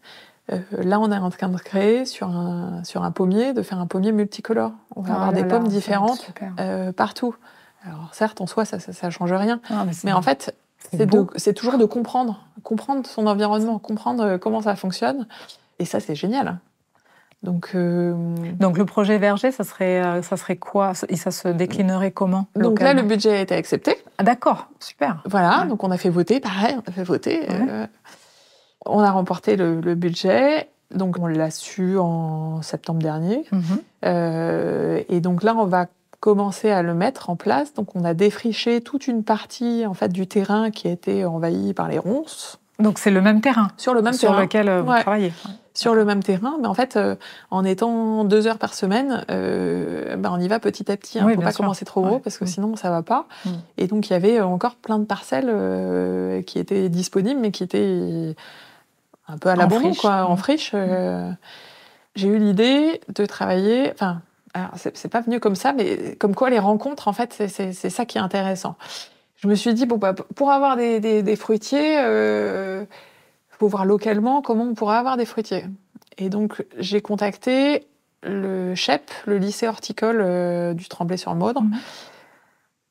Là, on est en train de créer sur un pommier, de faire un pommier multicolore. On va avoir des pommes différentes partout. Alors certes, en soi, ça change rien. Mais en fait, c'est toujours de comprendre son environnement, comprendre comment ça fonctionne. Et ça, c'est génial. Donc le projet verger, ça serait quoi? Et ça se déclinerait comment? Donc là, le budget a été accepté. Ah d'accord, super. Voilà, donc on a fait voter, pareil, on a remporté le budget, donc on l'a su en septembre dernier. Et donc là, on va commencer à le mettre en place. Donc on a défriché toute une partie en fait, du terrain qui a été envahi par les ronces. Donc c'est le même terrain sur lequel vous travaillez. Sur le même terrain, mais en fait, en étant 2 heures par semaine, on y va petit à petit. Il ne faut pas commencer trop gros, parce que sinon, ça ne va pas. Et donc, il y avait encore plein de parcelles qui étaient disponibles, mais qui étaient un peu à l'abandon, en friche. J'ai eu l'idée de travailler... Enfin, alors, c'est pas venu comme ça, mais comme quoi les rencontres, en fait, c'est ça qui est intéressant. Je me suis dit, pour avoir des fruitiers... il faut voir localement comment on pourrait avoir des fruitiers. Et donc, j'ai contacté le CHEP, le lycée horticole du Tremblay-sur-Maudre,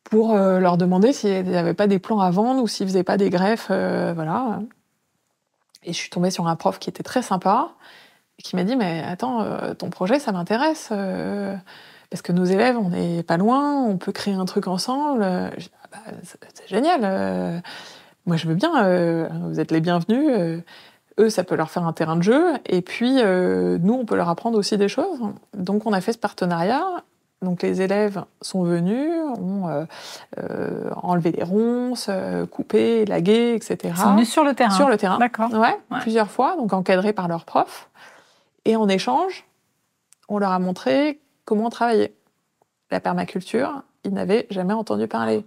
pour leur demander s'ils n'avaient pas des plants à vendre ou s'ils ne faisaient pas des greffes. Voilà. Et je suis tombée sur un prof qui était très sympa, et qui m'a dit, mais attends, ton projet, ça m'intéresse, parce que nos élèves, on n'est pas loin, on peut créer un truc ensemble. C'est génial. Moi, je veux bien, vous êtes les bienvenus. Eux, ça peut leur faire un terrain de jeu. Et puis, nous, on peut leur apprendre aussi des choses. Donc, on a fait ce partenariat. Donc, les élèves sont venus, ont enlevé les ronces, coupé, élagué, etc. Ils sont venus sur le terrain. Sur le terrain. D'accord. Ouais, plusieurs fois, donc encadrés par leurs profs. Et en échange, on leur a montré comment travailler. La permaculture, ils n'avaient jamais entendu parler.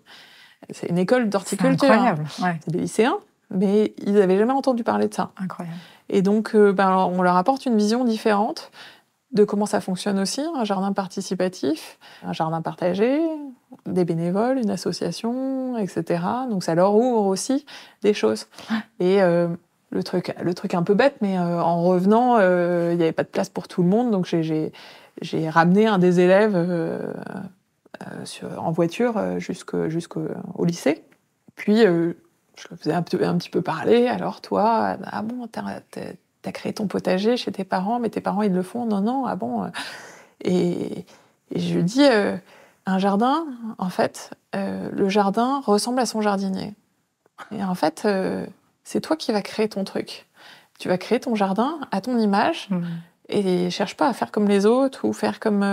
C'est une école d'horticulture. C'est incroyable, ouais. C'est des lycéens, mais ils n'avaient jamais entendu parler de ça. Incroyable. Et donc, on leur apporte une vision différente de comment ça fonctionne aussi, un jardin participatif, un jardin partagé, des bénévoles, une association, etc. Donc ça leur ouvre aussi des choses. Et le truc un peu bête, mais en revenant, il n'y avait pas de place pour tout le monde, donc j'ai ramené un des élèves en voiture jusqu'au lycée. Puis je le faisais un petit peu parler. Alors toi, ah bon, t'as créé ton potager chez tes parents, mais tes parents, ils le font? Non, ah bon. Et je lui dis, un jardin, en fait, le jardin ressemble à son jardinier. Et en fait, c'est toi qui vas créer ton truc. Tu vas créer ton jardin à ton image, et cherche pas à faire comme les autres, ou faire comme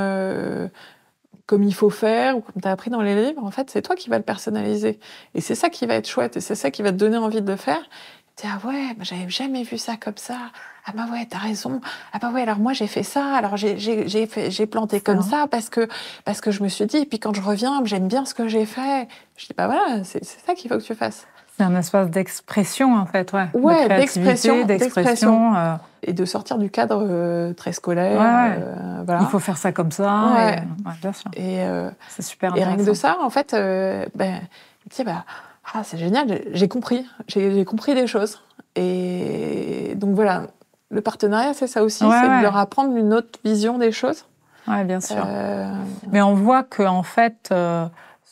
il faut faire, ou comme tu as appris dans les livres. En fait, c'est toi qui vas le personnaliser. Et c'est ça qui va être chouette, et c'est ça qui va te donner envie de le faire. Tu dis, ah ouais, j'avais jamais vu ça comme ça. Ah bah ouais, t'as raison. Ah bah ouais, alors moi j'ai fait ça. Alors j'ai planté comme ça parce que je me suis dit, et puis quand je reviens, j'aime bien ce que j'ai fait. Je dis, bah voilà, c'est ça qu'il faut que tu fasses. C'est un espace d'expression, en fait, ouais. Ouais, d'expression. Et de sortir du cadre très scolaire. Ouais. Voilà. Il faut faire ça comme ça. Ouais. Bien sûr. Et c'est super intéressant. Et rien que de ça, en fait, tu sais, c'est génial, j'ai compris des choses. Et donc voilà, le partenariat, c'est ça aussi, c'est de leur apprendre une autre vision des choses. Oui, bien sûr. Mais on voit qu'en fait, ce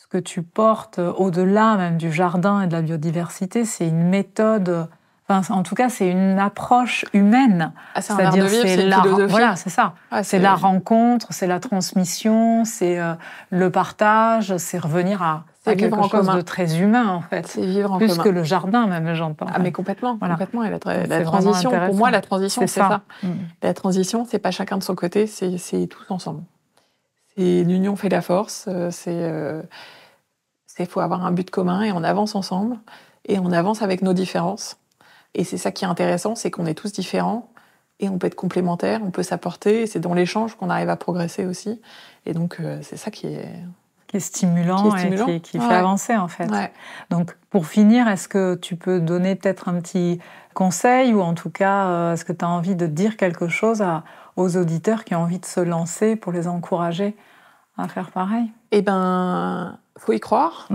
que tu portes au-delà même du jardin et de la biodiversité, c'est une méthode, en tout cas, c'est une approche humaine. C'est un art de vivre, c'est une philosophie. Voilà, c'est ça. C'est la rencontre, c'est la transmission, c'est le partage, c'est revenir à quelque chose de très humain, en fait. C'est vivre en commun. Plus que le jardin, même, j'entends. Ah, mais complètement. Et la transition, pour moi, la transition, c'est ça. La transition, c'est pas chacun de son côté, c'est tous ensemble. L'union fait la force, il faut avoir un but commun, et on avance ensemble, et on avance avec nos différences. Et c'est ça qui est intéressant, c'est qu'on est tous différents, et on peut être complémentaires, on peut s'apporter, et c'est dans l'échange qu'on arrive à progresser aussi. Et donc, c'est ça qui est stimulant et qui fait avancer, en fait. Ouais. Donc, pour finir, est-ce que tu peux donner peut-être un petit conseil, ou en tout cas, est-ce que tu as envie de dire quelque chose aux auditeurs qui ont envie de se lancer pour les encourager à faire pareil? Eh bien, il faut y croire.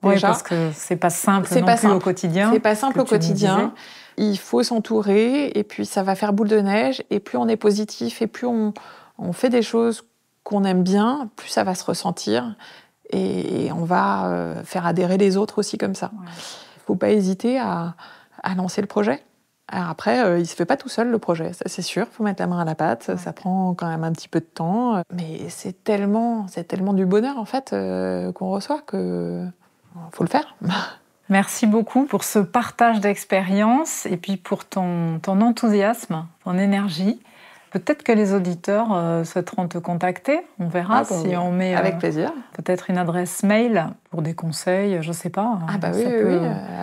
Oui, parce que c'est pas simple au quotidien. C'est pas simple au quotidien. Il faut s'entourer, et puis ça va faire boule de neige, et plus on est positif, et plus on fait des choses qu'on aime bien, plus ça va se ressentir, et on va faire adhérer les autres aussi comme ça. Il ne faut pas hésiter à lancer le projet. Alors après, il ne se fait pas tout seul, le projet, ça c'est sûr. Il faut mettre la main à la pâte, ça prend quand même un petit peu de temps. Mais c'est tellement du bonheur, en fait, qu'on reçoit, que faut le faire. Merci beaucoup pour ce partage d'expérience, et puis pour ton enthousiasme, ton énergie. Peut-être que les auditeurs souhaiteront te contacter. On verra si on met avec plaisir. Peut-être une adresse mail pour des conseils, je ne sais pas.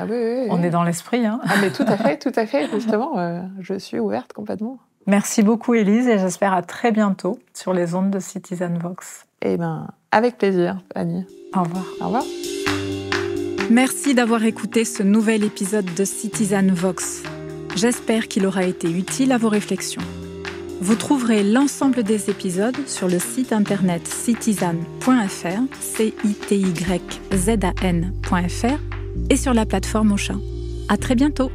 Oui. On est dans l'esprit. Hein. Mais tout à fait. Justement, je suis ouverte complètement. Merci beaucoup, Élise, et j'espère à très bientôt sur les ondes de Citizen Vox. Eh bien, avec plaisir, Annie. Au revoir. Au revoir. Merci d'avoir écouté ce nouvel épisode de Citizen Vox. J'espère qu'il aura été utile à vos réflexions. Vous trouverez l'ensemble des épisodes sur le site internet cityzan.fr, cityzan.fr, et sur la plateforme Ocha. À très bientôt!